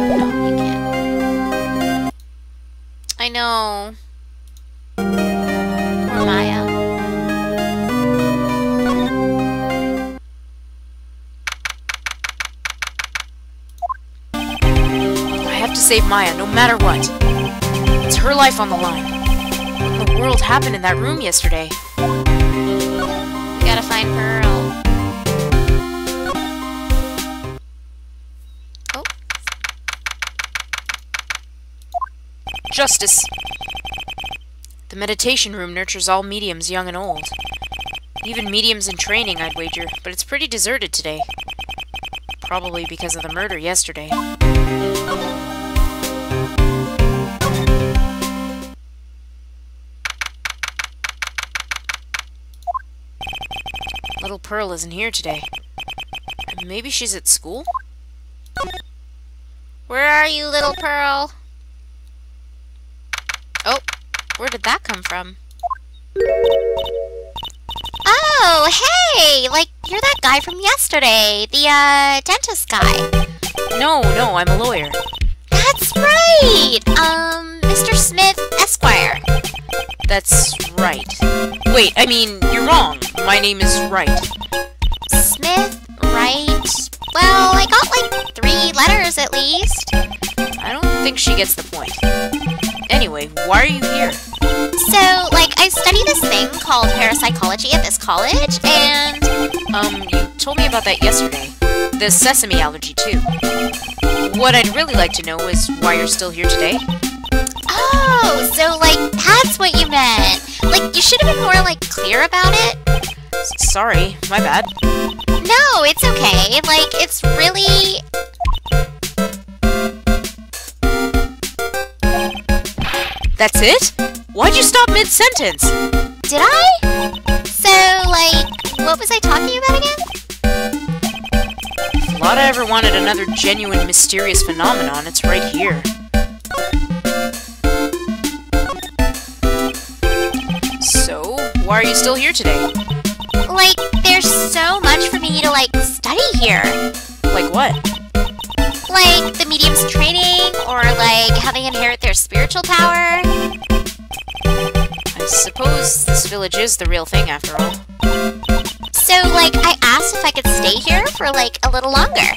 can't. I know. Poor Maya. I have to save Maya, no matter what. It's her life on the line. What in the world happened in that room yesterday? We gotta find Pearl. Oh. Justice! The meditation room nurtures all mediums, young and old. Even mediums in training, I'd wager, but it's pretty deserted today. Probably because of the murder yesterday. Little Pearl isn't here today. Maybe she's at school? Where are you, little Pearl? Oh, where did that come from? Oh, hey! Like, you're that guy from yesterday. The, dentist guy. No, I'm a lawyer. That's right! Mr. Smith, Esquire. That's right. Wait, I mean, you're wrong. My name is Wright. Smith, Wright... Well, I got, like, 3 letters at least. I don't think she gets the point. Anyway, why are you here? So, like, I study this thing called parapsychology at this college, and... You told me about that yesterday. The sesame allergy, too. What I'd really like to know is why you're still here today. Oh, so, like, that's what you meant. Like, you should have been more, like, clear about it. Sorry, my bad. No, it's okay. Like, it's really... That's it? Why'd you stop mid-sentence? Did I? So, like, what was I talking about again? If Lotta ever wanted another genuine mysterious phenomenon, it's right here. So, why are you still here today? Like, there's so much for me to, like, study here. Like what? Like, the medium's training, or, like, how they inherit their spiritual power. I suppose this village is the real thing, after all. So, like, I asked if I could stay here for, like, a little longer.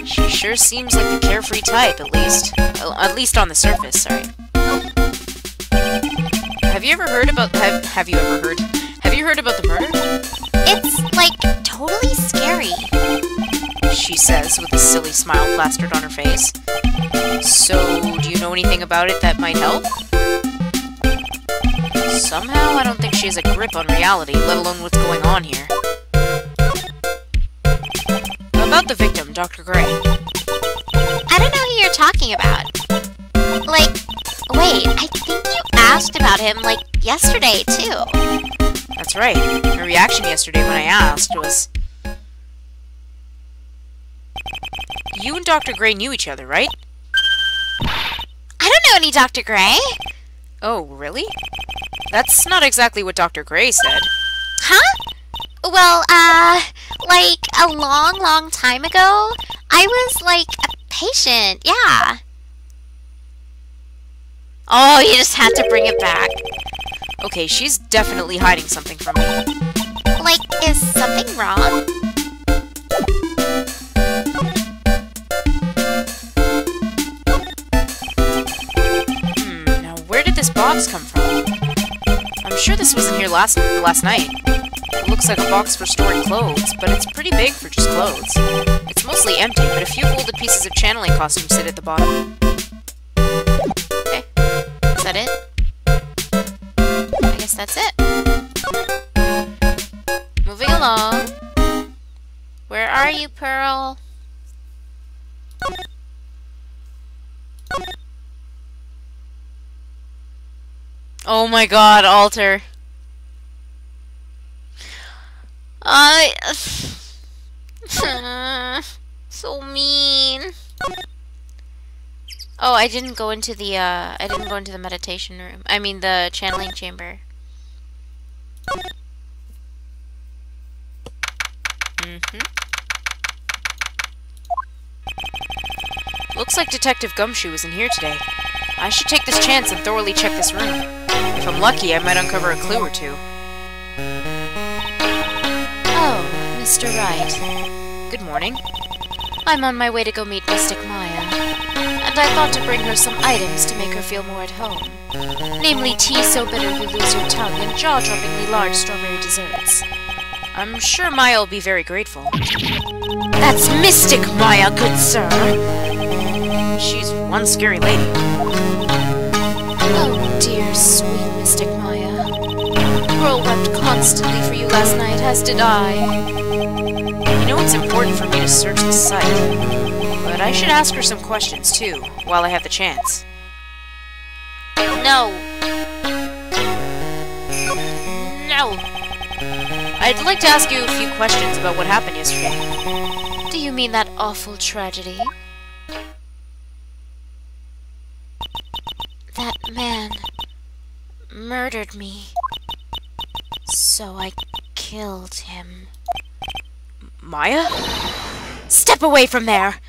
She sure seems like the carefree type, at least. Well, at least on the surface, sorry. Have you ever heard about... Have you ever heard... Have you heard about the murder? It's, like, totally scary. She says, with a silly smile plastered on her face. So, do you know anything about it that might help? Somehow, I don't think she has a grip on reality, let alone what's going on here. About the victim, Dr. Gray. I don't know who you're talking about. Like, wait, I think you asked about him, like, yesterday, too. That's right. Her reaction yesterday when I asked was... You and Dr. Gray knew each other, right? I don't know any Dr. Gray. Oh, really? That's not exactly what Dr. Gray said. Huh? Well, like, a long, long time ago, I was, like, a patient, yeah. Oh, you just had to bring it back. Okay, she's definitely hiding something from me. Like, is something wrong? box come from? I'm sure this wasn't here last night. It looks like a box for storing clothes, but it's pretty big for just clothes. It's mostly empty, but a few folded pieces of channeling costumes sit at the bottom. Okay. Is that it? I guess that's it. Moving along. Where are you, Pearl? Oh my god, Alter. So mean. Oh, I didn't go into the meditation room. I mean, the channeling chamber. Looks like Detective Gumshoe is in here today. I should take this chance and thoroughly check this room. If I'm lucky, I might uncover a clue or two. Oh, Mr. Wright. Good morning. I'm on my way to go meet Mystic Maya, and I thought to bring her some items to make her feel more at home. Namely, tea so bitter you lose your tongue and jaw-droppingly large strawberry desserts. I'm sure Maya will be very grateful. That's Mystic Maya, good sir! She's one scary lady. Oh dear, sweet Mystic Maya. Pearl wept constantly for you last night, as did I. You know it's important for me to search the site, but I should ask her some questions too, while I have the chance. No. No. I'd like to ask you a few questions about what happened yesterday. Do you mean that awful tragedy? That man murdered me, so I killed him. Maya? Step away from there!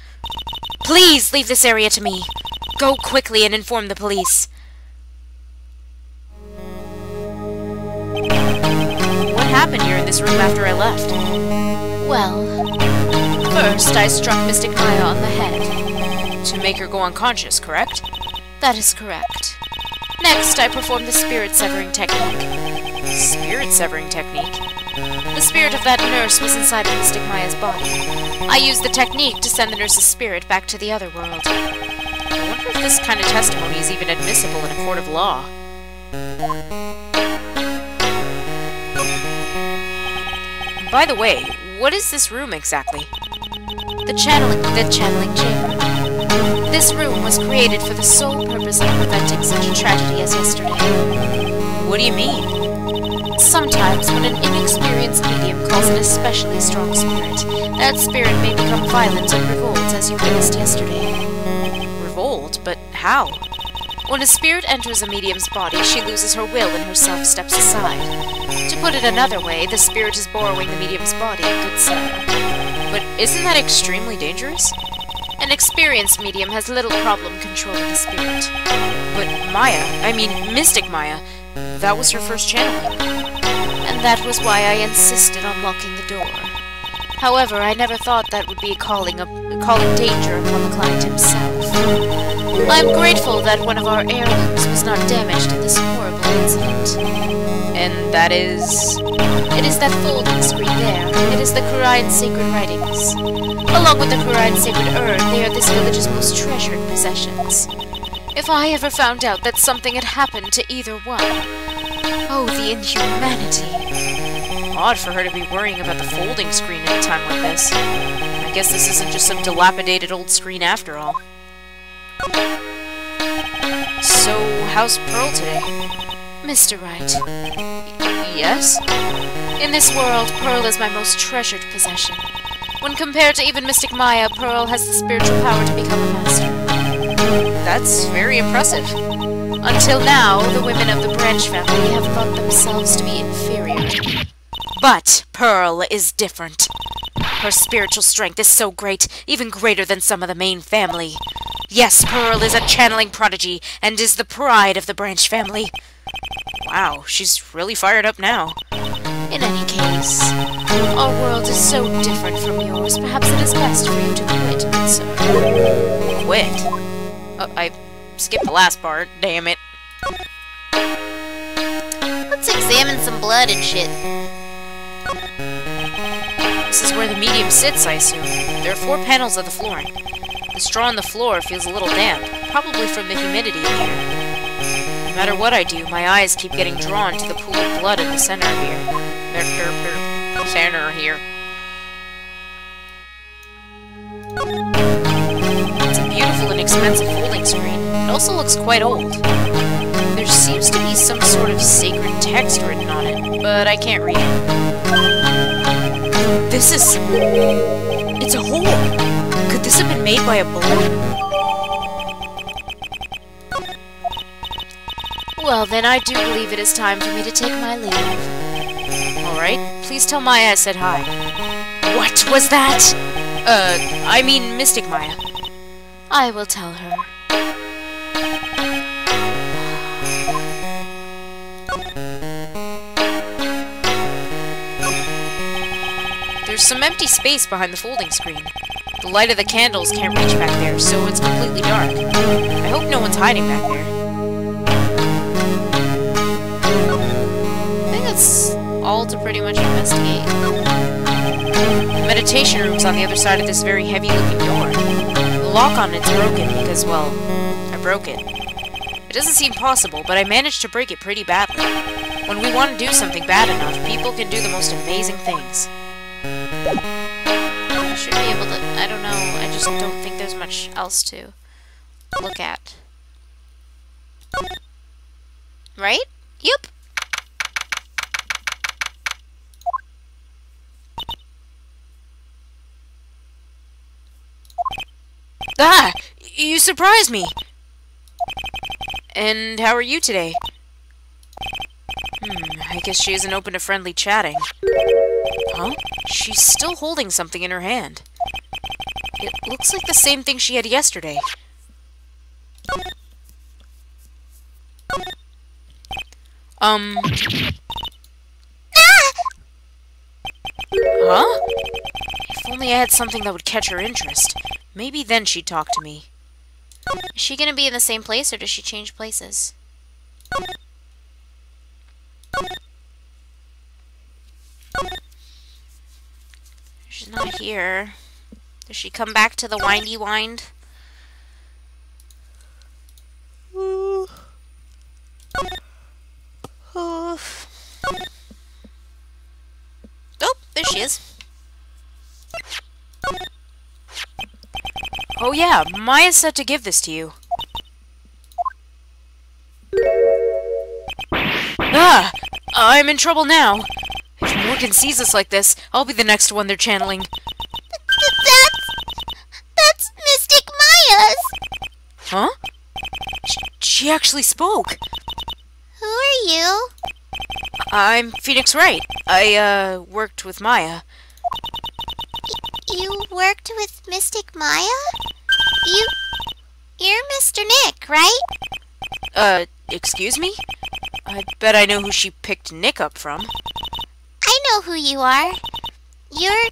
Please leave this area to me. Go quickly and inform the police. What happened here in this room after I left? Well, first I struck Mystic Maya on the head. To make her go unconscious, correct? That is correct. Next, I performed the spirit-severing technique. Spirit-severing technique? The spirit of that nurse was inside of Mystic Maya's body. I used the technique to send the nurse's spirit back to the other world. I wonder if this kind of testimony is even admissible in a court of law. By the way, what is this room exactly? The channeling chamber. This room was created for the sole purpose of preventing such a tragedy as yesterday. What do you mean? Sometimes, when an inexperienced medium calls an especially strong spirit, that spirit may become violent and revolt, as you witnessed yesterday. Revolt? But how? When a spirit enters a medium's body, she loses her will and herself steps aside. To put it another way, the spirit is borrowing the medium's body, good sir. But isn't that extremely dangerous? An experienced medium has little problem controlling the spirit. But Maya, I mean Mystic Maya, that was her first channeling. And that was why I insisted on locking the door. However, I never thought that would be calling danger upon the client himself. I am grateful that one of our heirlooms was not damaged in this horrible incident. And that is? It is that folding screen there. It is the Quran's sacred writings. Along with the Quran's sacred urn, they are this village's most treasured possessions. If I ever found out that something had happened to either one... Oh, the inhumanity. Odd for her to be worrying about the folding screen at a time like this. I guess this isn't just some dilapidated old screen after all. So, how's Pearl today? Mr. Wright. Yes? In this world, Pearl is my most treasured possession. When compared to even Mystic Maya, Pearl has the spiritual power to become a master. That's very impressive. Until now, the women of the Branch family have thought themselves to be inferior. But Pearl is different. Her spiritual strength is so great, even greater than some of the main family. Yes, Pearl is a channeling prodigy, and is the pride of the Branch family. Wow, she's really fired up now. In any case, our world is so different from yours, perhaps it is best for you to quit, good sir. Quit? I skipped the last part, damn it. Let's examine some blood and shit. This is where the medium sits, I assume. There are 4 panels of the flooring. The straw on the floor feels a little damp, probably from the humidity in here. No matter what I do, my eyes keep getting drawn to the pool of blood in the center here. Center here. It's a beautiful and expensive folding screen. It also looks quite old. There seems to be some sort of sacred text written on it, but I can't read it. This is... It's a hole! Could this have been made by a bullet? Well, then I do believe it is time for me to take my leave. Alright, please tell Maya I said hi. What was that? I mean Mystic Maya. I will tell her. There's some empty space behind the folding screen. The light of the candles can't reach back there, so it's completely dark. I hope no one's hiding back there. I think that's all to pretty much investigate. The meditation room's on the other side of this very heavy-looking door. The lock on it's broken because, well, I broke it. It doesn't seem possible, but I managed to break it pretty badly. When we want to do something bad enough, people can do the most amazing things. I should be able to... I don't know. I just don't think there's much else to look at. Right? Yep. Ah! You surprised me! And how are you today? I guess she isn't open to friendly chatting. Huh? She's still holding something in her hand. It looks like the same thing she had yesterday. Huh? If only I had something that would catch her interest. Maybe then she'd talk to me. Is she gonna be in the same place, or does she change places? She's not here. Does she come back to the windy wind? Oh, there she is. Oh yeah, Maya said to give this to you. Ah! I'm in trouble now. If Morgan sees us like this, I'll be the next one they're channeling. That's Mystic Maya's! Huh? She actually spoke. Who are you? I'm Phoenix Wright. I, worked with Maya. You worked with Mystic Maya? You're Mr. Nick, right? Excuse me? I bet I know who she picked Nick up from. I know who you are. You're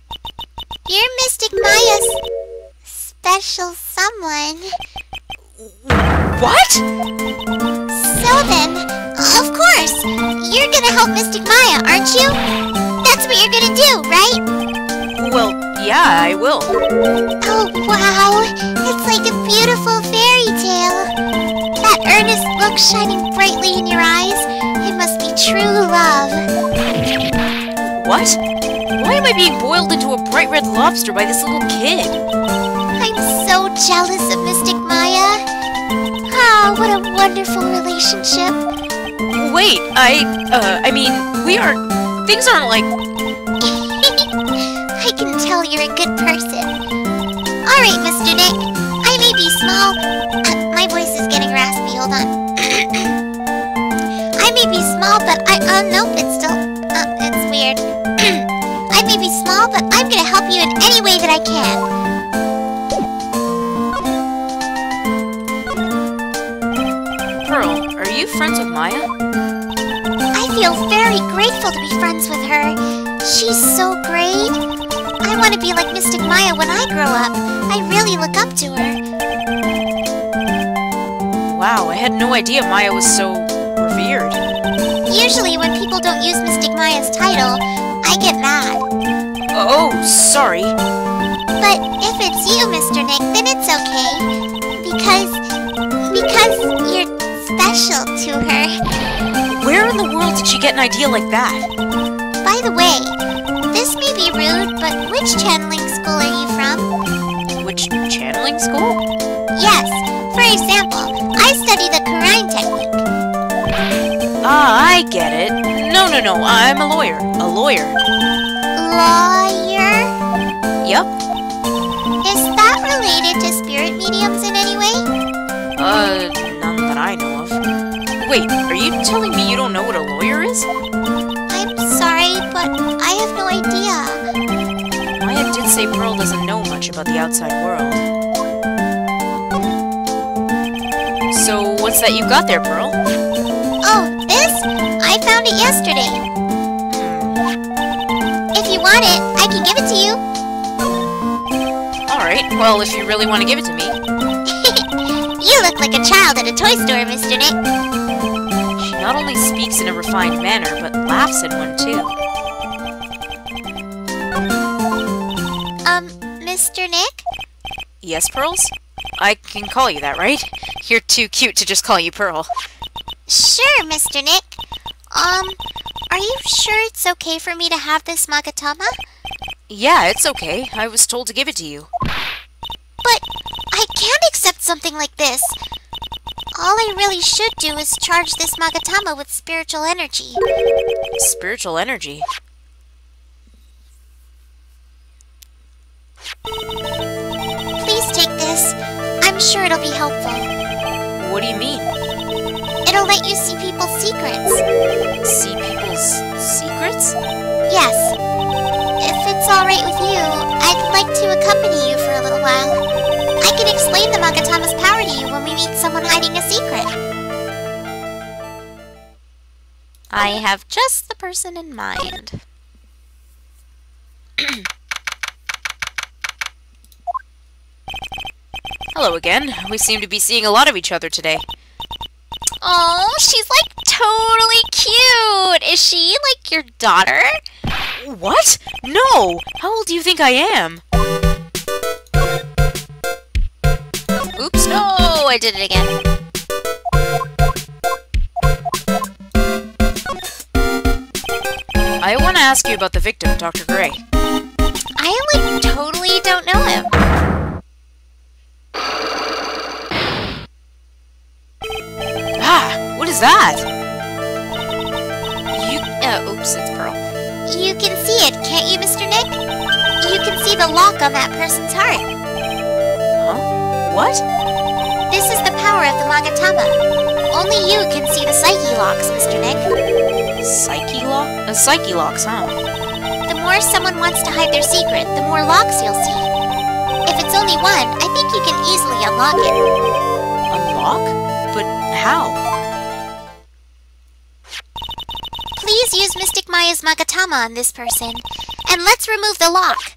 Mystic Maya's special someone. What? So then, of course, you're gonna help Mystic Maya, aren't you? That's what you're gonna do, right? Well, yeah, I will. Oh, wow. It's like a beautiful fairy tale. That earnest look shining brightly in your eyes. It must be true love. What? Why am I being boiled into a bright red lobster by this little kid? I'm so jealous of Mystic Maya. Ah, what a wonderful relationship. Wait, I mean, things aren't like... I can tell you're a good person. Alright, Mr. Nick. I may be small... my voice is getting raspy, hold on. I may be small, but nope, it's still... it's weird. I may be small, but I'm gonna help you in any way that I can. Pearl, are you friends with Maya? I feel very grateful to be friends with her. She's so great. I want to be like Mystic Maya when I grow up. I really look up to her. Wow, I had no idea Maya was so revered. You Usually when people don't use Mystic Maya's title, I get mad. Oh, sorry. But if it's you, Mr. Nick, then it's okay. Because you're special to her. Where in the world did she get an idea like that? By the way, this may be rude, but which channeling school are you from? Which channeling school? Yes, for example, I study the Karine technique. Ah, I get it. No, I'm a lawyer. A lawyer. Lawyer? Yup. Is that related to spirit mediums in any way? None that I know of. Wait, are you telling me you don't know what a lawyer is? I'm sorry, but I have no idea. Maya did say Pearl doesn't know much about the outside world. So, what's that you got there, Pearl? Oh, this? I found it yesterday. If you want it, I can give it to you. Alright, well, if you really want to give it to me. You look like a child at a toy store, Mr. Nick. She not only speaks in a refined manner, but laughs in one, too. Mr. Nick? Yes, Pearls? I can call you that, right? You're too cute to just call you Pearl. Sure, Mr. Nick. Are you sure it's okay for me to have this Magatama? Yeah, it's okay. I was told to give it to you. But I can't accept something like this. All I really should do is charge this Magatama with spiritual energy. Spiritual energy? Please take this. I'm sure it'll be helpful. What do you mean? It'll let you see people's secrets. See people's secrets? Yes. If it's alright with you, I'd like to accompany you for a little while. I can explain the Magatama's power to you when we meet someone hiding a secret. I have just the person in mind. Hello again. We seem to be seeing a lot of each other today. Oh, she's like totally cute! Is she like your daughter? What? No! How old do you think I am? Oops, no! I did it again. I want to ask you about the victim, Dr. Gray. I like totally don't know him. Ah! What is that? Oops, it's Pearl. You can see it, can't you, Mr. Nick? You can see the lock on that person's heart. Huh? What? This is the power of the Magatama. Only you can see the psyche locks, Mr. Nick. Psyche lock? Psyche locks, huh? The more someone wants to hide their secret, the more locks you'll see. If it's only one, I think you can easily unlock it. Unlock? But how? Please use Mystic Maya's Magatama on this person, and let's remove the lock.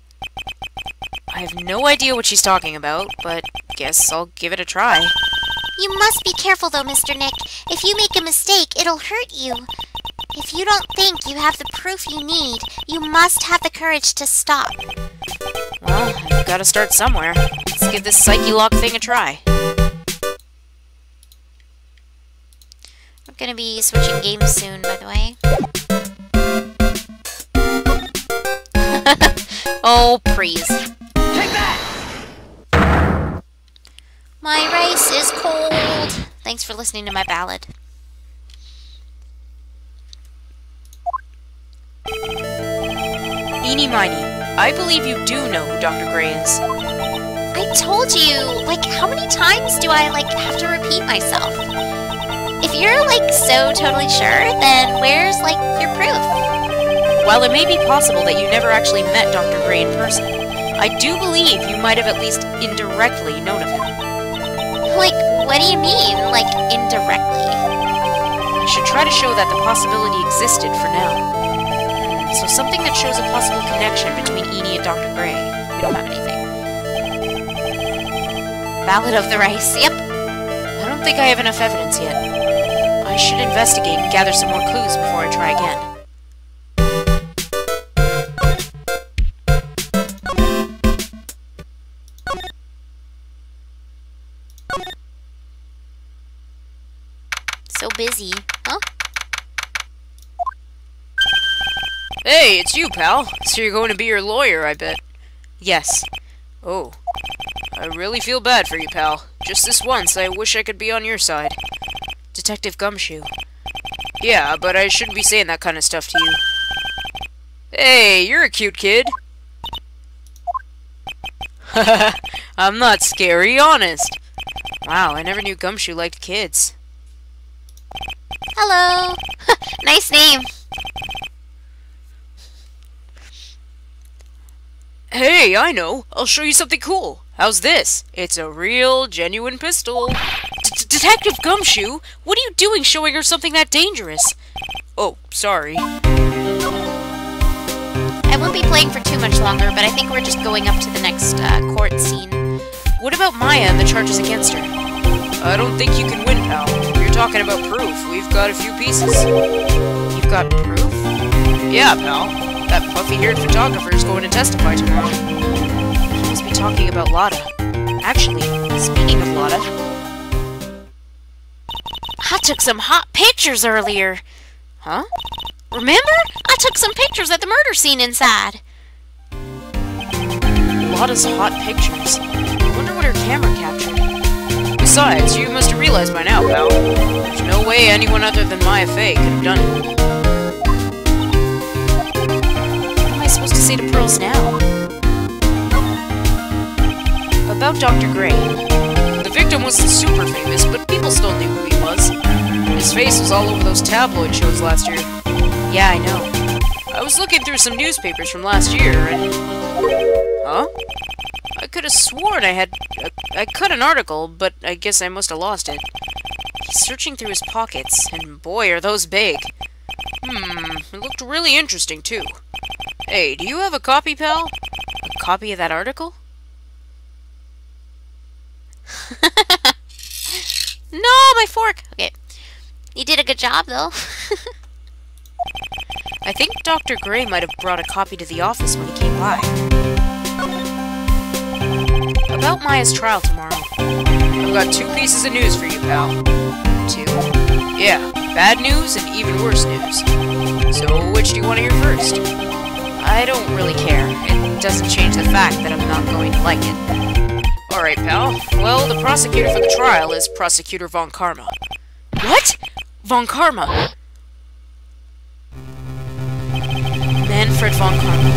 I have no idea what she's talking about, but guess I'll give it a try. You must be careful though, Mr. Nick. If you make a mistake, it'll hurt you. If you don't think you have the proof you need, you must have the courage to stop. Well, I've got to start somewhere. Let's give this psyche lock thing a try. I'm gonna be switching games soon, by the way. Oh, please. Take that! My rice is cold. Thanks for listening to my ballad. Eenie Miny, I believe you do know who Dr. Gray is. I told you! Like, how many times do I, have to repeat myself? If you're, so totally sure, then where's, your proof? While it may be possible that you never actually met Dr. Gray in person, I do believe you might have at least indirectly known of him. What do you mean, indirectly? I should try to show that the possibility existed for now. So something that shows a possible connection between Eenie and Dr. Gray. We don't have anything. Ballad of the Rice, yep. I don't think I have enough evidence yet. I should investigate and gather some more clues before I try again. So busy. Huh? Hey, it's you, pal. So you're going to be your lawyer, I bet. Yes. Oh. I really feel bad for you, pal. Just this once, I wish I could be on your side. Detective Gumshoe. Yeah, but I shouldn't be saying that kind of stuff to you. Hey, you're a cute kid. I'm not scary, honest. Wow, I never knew Gumshoe liked kids. Hello. Nice name. Hey, I know. I'll show you something cool. How's this? It's a real, genuine pistol. Detective Gumshoe, what are you doing showing her something that dangerous? Oh, sorry. I won't be playing for too much longer, but I think we're just going up to the next court scene. What about Maya and the charges against her? I don't think you can win, pal. You're talking about proof. We've got a few pieces. You've got proof? Yeah, pal. That puffy-haired photographer is going to testify tomorrow. He must be talking about Lotta. Actually, speaking of Lotta, I took some hot pictures earlier. huh? Remember? I took some pictures at the murder scene inside. Lotta's hot pictures. I wonder what her camera captured. Besides, you must have realized by now, pal. There's no way anyone other than Maya Fey could have done it. What am I supposed to say to Pearls now? About Dr. Gray. The victim wasn't super famous, but people still knew who he was. His face was all over those tabloid shows last year. Yeah, I know. I was looking through some newspapers from last year, and... Huh? I could have sworn I cut an article, but I guess I must have lost it. He's searching through his pockets, and boy, are those big. It looked really interesting, too. Hey, do you have a copy, pal? A copy of that article? No, my fork! Okay. You did a good job, though. I think Dr. Gray might have brought a copy to the office when he came by. About Maya's trial tomorrow. I've got 2 pieces of news for you, pal. 2? Yeah, bad news and even worse news. So, which do you want to hear first? I don't really care. It doesn't change the fact that I'm not going to like it. Alright, pal. Well, the prosecutor for the trial is Prosecutor Von Karma. What? Von Karma? Manfred Von Karma.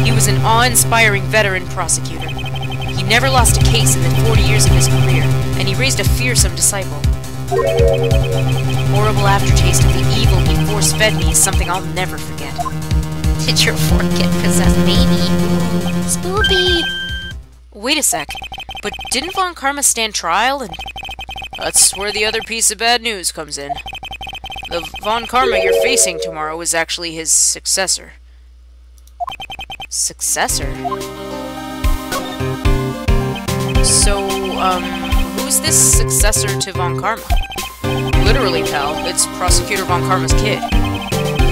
He was an awe-inspiring veteran prosecutor. He never lost a case in the 40 years of his career, and he raised a fearsome disciple. The horrible aftertaste of the evil he force-fed me is something I'll never forget. Did your fork get possessed, baby? Spoopy! Wait a sec, but didn't Von Karma stand trial, and... That's where the other piece of bad news comes in. The Von Karma you're facing tomorrow is actually his successor. Successor? So, who's this successor to Von Karma? Literally, pal, it's Prosecutor Von Karma's kid.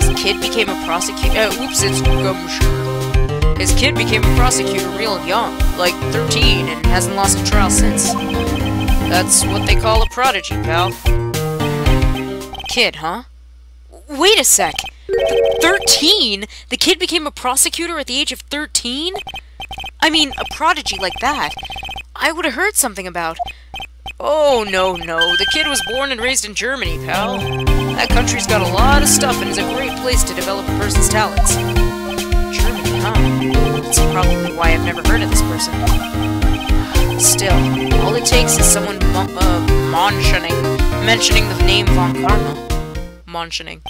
His kid became a prosecutor. Oops, it's Gumshoe. His kid became a prosecutor real young, like 13, and hasn't lost a trial since. That's what they call a prodigy, pal. Kid, huh? Wait a sec! 13? The kid became a prosecutor at the age of 13? I mean, a prodigy like that, I would have heard something about. Oh, no. The kid was born and raised in Germany, pal. That country's got a lot of stuff and is a great place to develop a person's talents. Germany, huh? That's probably why I've never heard of this person. Still, all it takes is someone mentioning the name Von Karma. Mentioning.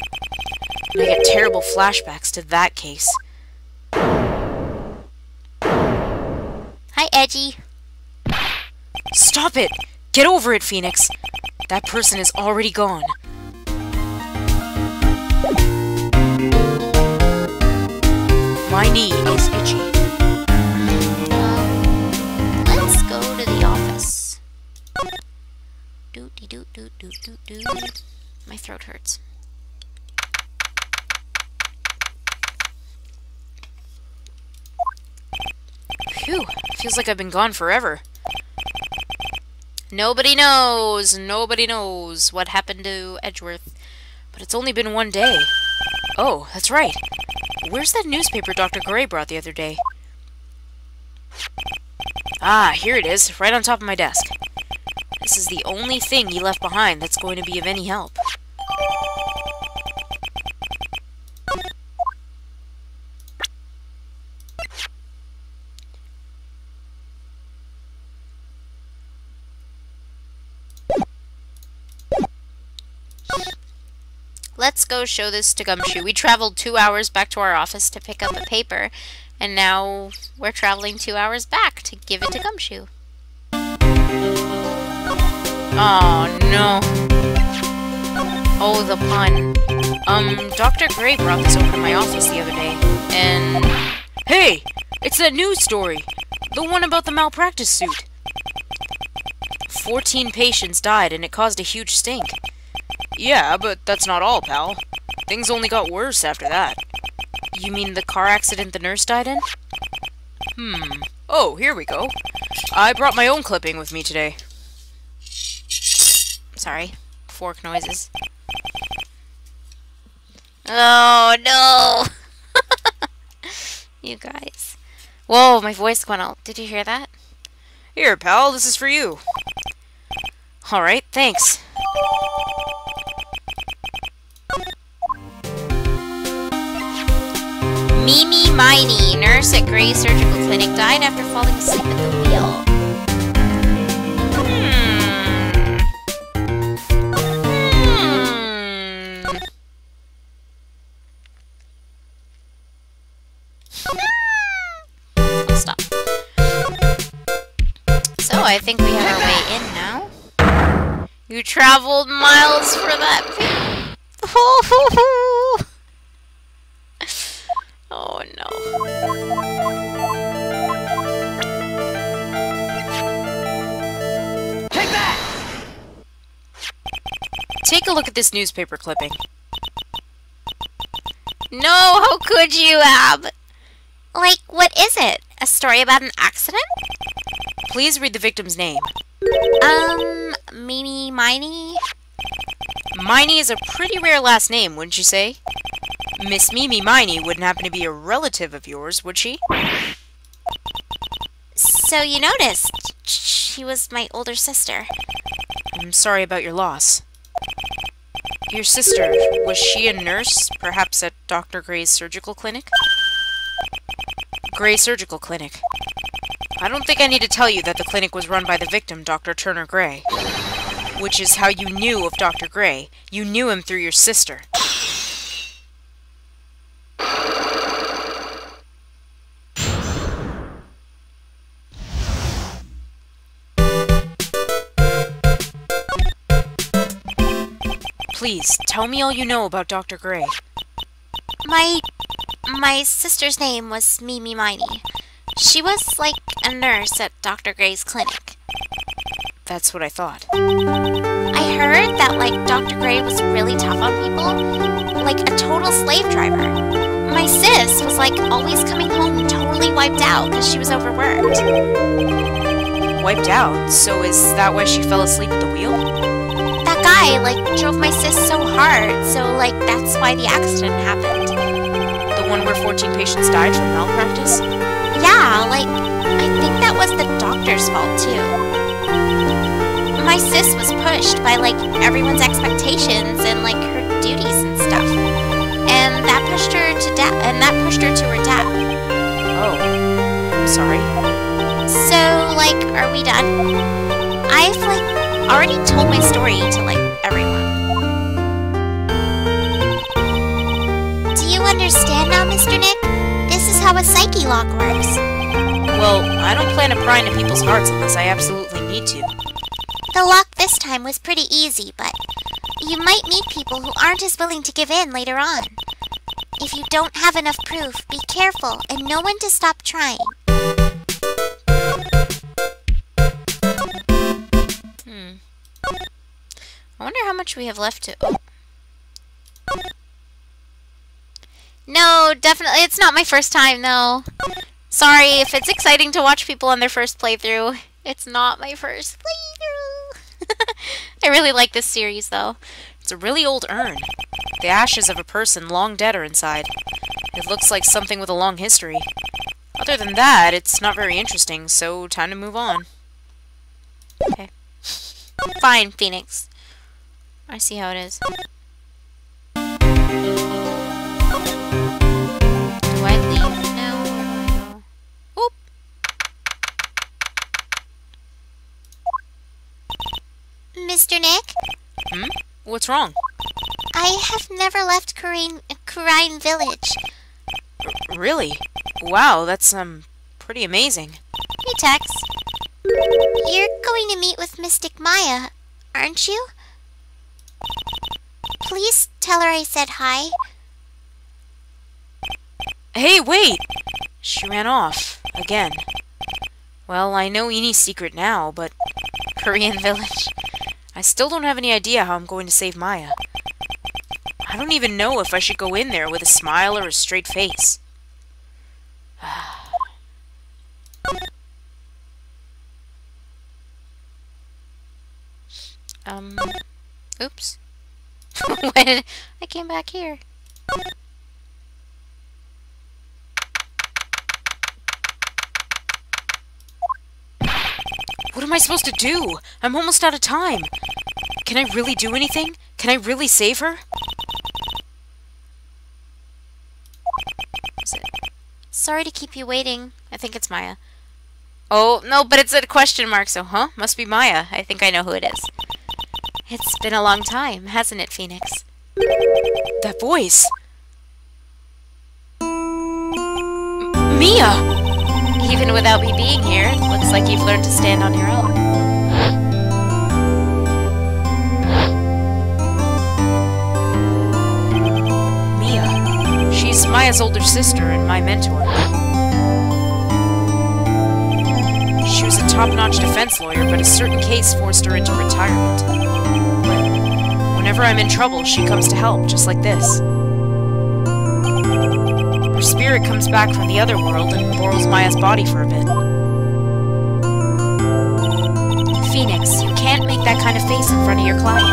And I get terrible flashbacks to that case. Hi, Edgy. Stop it! Get over it, Phoenix! That person is already gone. My knee is itchy. Let's go to the office. Doot-dee-doot-doot-doot-doot-doot. My throat hurts. Phew, feels like I've been gone forever. Nobody knows what happened to Edgeworth. But it's only been one day. Oh, that's right. Where's that newspaper Dr. Gray brought the other day? Ah, here it is, right on top of my desk. This is the only thing he left behind that's going to be of any help. Let's go show this to Gumshoe. We traveled 2 hours back to our office to pick up a paper, and now we're traveling 2 hours back to give it to Gumshoe. Oh, no. Oh, the pun. Dr. Gray brought this over to my office the other day, and... Hey! It's that news story! The one about the malpractice suit. 14 patients died, and it caused a huge stink. Yeah, but that's not all, pal. Things only got worse after that. You mean the car accident the nurse died in? Oh, here we go. I brought my own clipping with me today. Sorry. Fork noises. Oh, no! You guys. Whoa, my voice went out. Did you hear that? Here, pal, this is for you. Alright, thanks. Mimi Miney, nurse at Gray Surgical Clinic, died after falling asleep at the wheel. I'll stop. So, I think we have our way in now. You traveled miles for that Oh no. Take that! Take a look at this newspaper clipping. No, how could you, Ab? Like, what is it? A story about an accident? Please read the victim's name. Mimi Miney? Miney is a pretty rare last name, wouldn't you say? Miss Mimi Miney wouldn't happen to be a relative of yours, would she? So you noticed. She was my older sister. I'm sorry about your loss. Your sister, was she a nurse, perhaps at Dr. Gray's surgical clinic? Gray Surgical Clinic. I don't think I need to tell you that the clinic was run by the victim, Dr. Turner Gray. Which is how you knew of Dr. Gray. You knew him through your sister. Please, tell me all you know about Dr. Gray. My sister's name was Mimi Miney. She was like a nurse at Dr. Gray's clinic. That's what I thought. I heard that, like, Dr. Gray was really tough on people. Like a total slave driver. My sis was, like, always coming home totally wiped out because she was overworked. Wiped out? So is that why she fell asleep at the wheel? That guy, like, drove my sis so hard, so, like, that's why the accident happened. The one where 14 patients died from malpractice? Yeah, like, I think that was the doctor's fault, too. My sis was pushed by, like, everyone's expectations and, like, her duties and stuff. And that pushed her to death, and that pushed her to her death. Oh, I'm sorry. So, like, are we done? I've, like, already told my story to, like, everyone. Do you understand now, Mr. Nick? This is how a psyche lock works. Well, I don't plan to pry into people's hearts unless I absolutely need to. The lock this time was pretty easy, but you might meet people who aren't as willing to give in later on. If you don't have enough proof, be careful and know when to stop trying. I wonder how much we have left to... Oh. No, definitely, it's not my first time, though. Sorry if it's exciting to watch people on their first playthrough. It's not my first playthrough. I really like this series, though. It's a really old urn. The ashes of a person long dead are inside. It looks like something with a long history. Other than that, it's not very interesting, so time to move on. Okay. Fine, Phoenix. I see how it is. Do I leave now, or do I go? Oop! Mr. Nick? Hmm? What's wrong? I have never left Kurine Village. Really? Wow, that's, pretty amazing. Hey, Tex. You're going to meet with Mystic Maya, aren't you? Please tell her I said hi. Hey, wait! She ran off. Again. Well, I know Eni's secret now, but... Korean Village. I still don't have any idea how I'm going to save Maya. I don't even know if I should go in there with a smile or a straight face. Oops. When I came back here. What am I supposed to do? I'm almost out of time. Can I really do anything? Can I really save her? Sorry to keep you waiting. I think it's Maya. Oh, no, but it's a question mark, so huh? Must be Maya. I think I know who it is. It's been a long time, hasn't it, Phoenix? That voice! Mia! Even without me being here, it looks like you've learned to stand on your own. Mia. She's Maya's older sister and my mentor. She was a top-notch defense lawyer, but a certain case forced her into retirement. Whenever I'm in trouble, she comes to help, just like this. Her spirit comes back from the other world and borrows Maya's body for a bit. Phoenix, you can't make that kind of face in front of your client.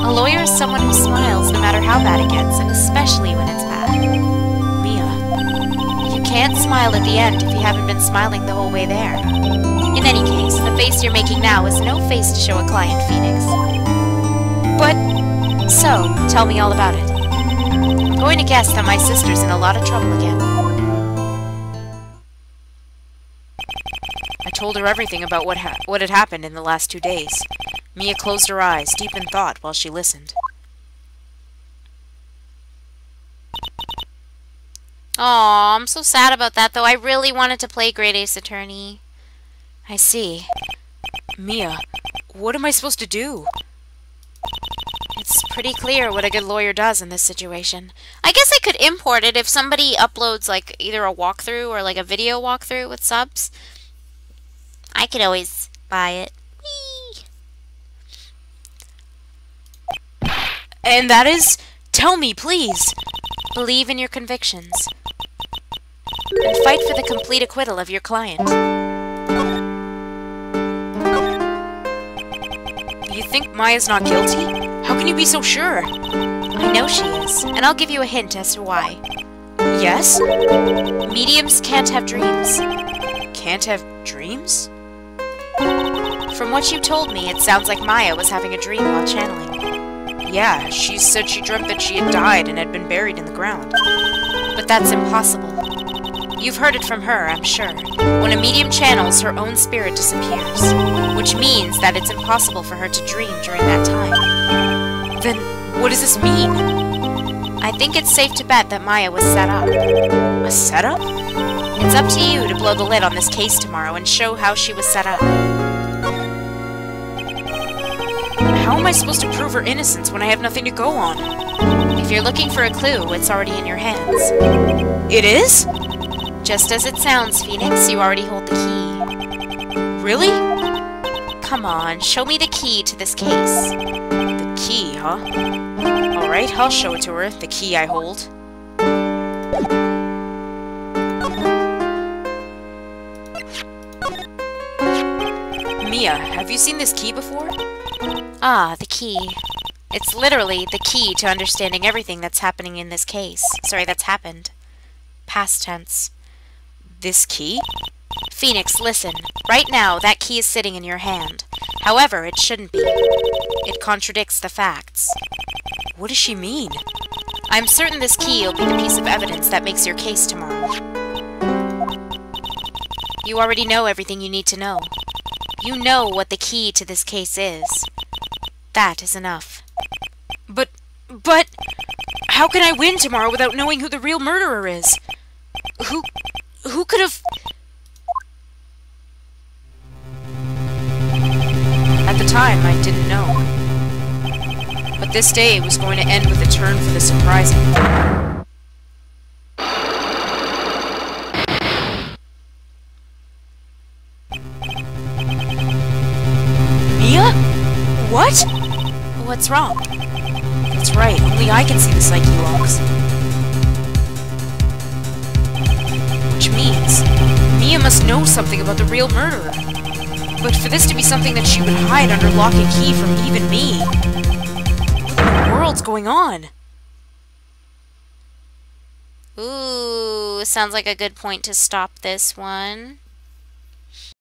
A lawyer is someone who smiles no matter how bad it gets, and especially when it's bad. Mia. You can't smile at the end if you haven't been smiling the whole way there. In any case, the face you're making now is no face to show a client, Phoenix. But, so, tell me all about it. I'm going to guess that my sister's in a lot of trouble again. I told her everything about what had happened in the last 2 days. Mia closed her eyes, deep in thought, while she listened. Aw, I'm so sad about that, though. I really wanted to play Great Ace Attorney. I see. Mia, what am I supposed to do? It's pretty clear what a good lawyer does in this situation. I guess I could import it if somebody uploads, like, either a walkthrough or, like, a video walkthrough with subs. I could always buy it. Whee! And that is? Tell me, please! Believe in your convictions. And fight for the complete acquittal of your client. You think Maya's not guilty? How can you be so sure? I know she is, and I'll give you a hint as to why. Yes? Mediums can't have dreams. Can't have dreams? From what you told me, it sounds like Maya was having a dream while channeling. Yeah, she said she dreamt that she had died and had been buried in the ground. But that's impossible. You've heard it from her, I'm sure. When a medium channels, her own spirit disappears, which means that it's impossible for her to dream during that time. Then, what does this mean? I think it's safe to bet that Maya was set up. A setup? It's up to you to blow the lid on this case tomorrow and show how she was set up. How am I supposed to prove her innocence when I have nothing to go on? If you're looking for a clue, it's already in your hands. It is? Just as it sounds, Phoenix, you already hold the key. Really? Come on, show me the key to this case. The key, huh? Alright, I'll show it to her, the key I hold. Mia, have you seen this key before? Ah, the key. It's literally the key to understanding everything that's happening in this case. Sorry, that's happened. Past tense. This key? Phoenix, listen. Right now, that key is sitting in your hand. However, it shouldn't be. It contradicts the facts. What does she mean? I'm certain this key will be the piece of evidence that makes your case tomorrow. You already know everything you need to know. You know what the key to this case is. That is enough. But... How can I win tomorrow without knowing who the real murderer is? Who could have... At the time, I didn't know. But this day was going to end with a turn for the surprising. Mia? What? What's wrong? That's right, only I can see the psyche logs. Which means, Mia must know something about the real murderer. But for this to be something that she would hide under lock and key from even me... What in the world's going on? Ooh, sounds like a good point to stop this one.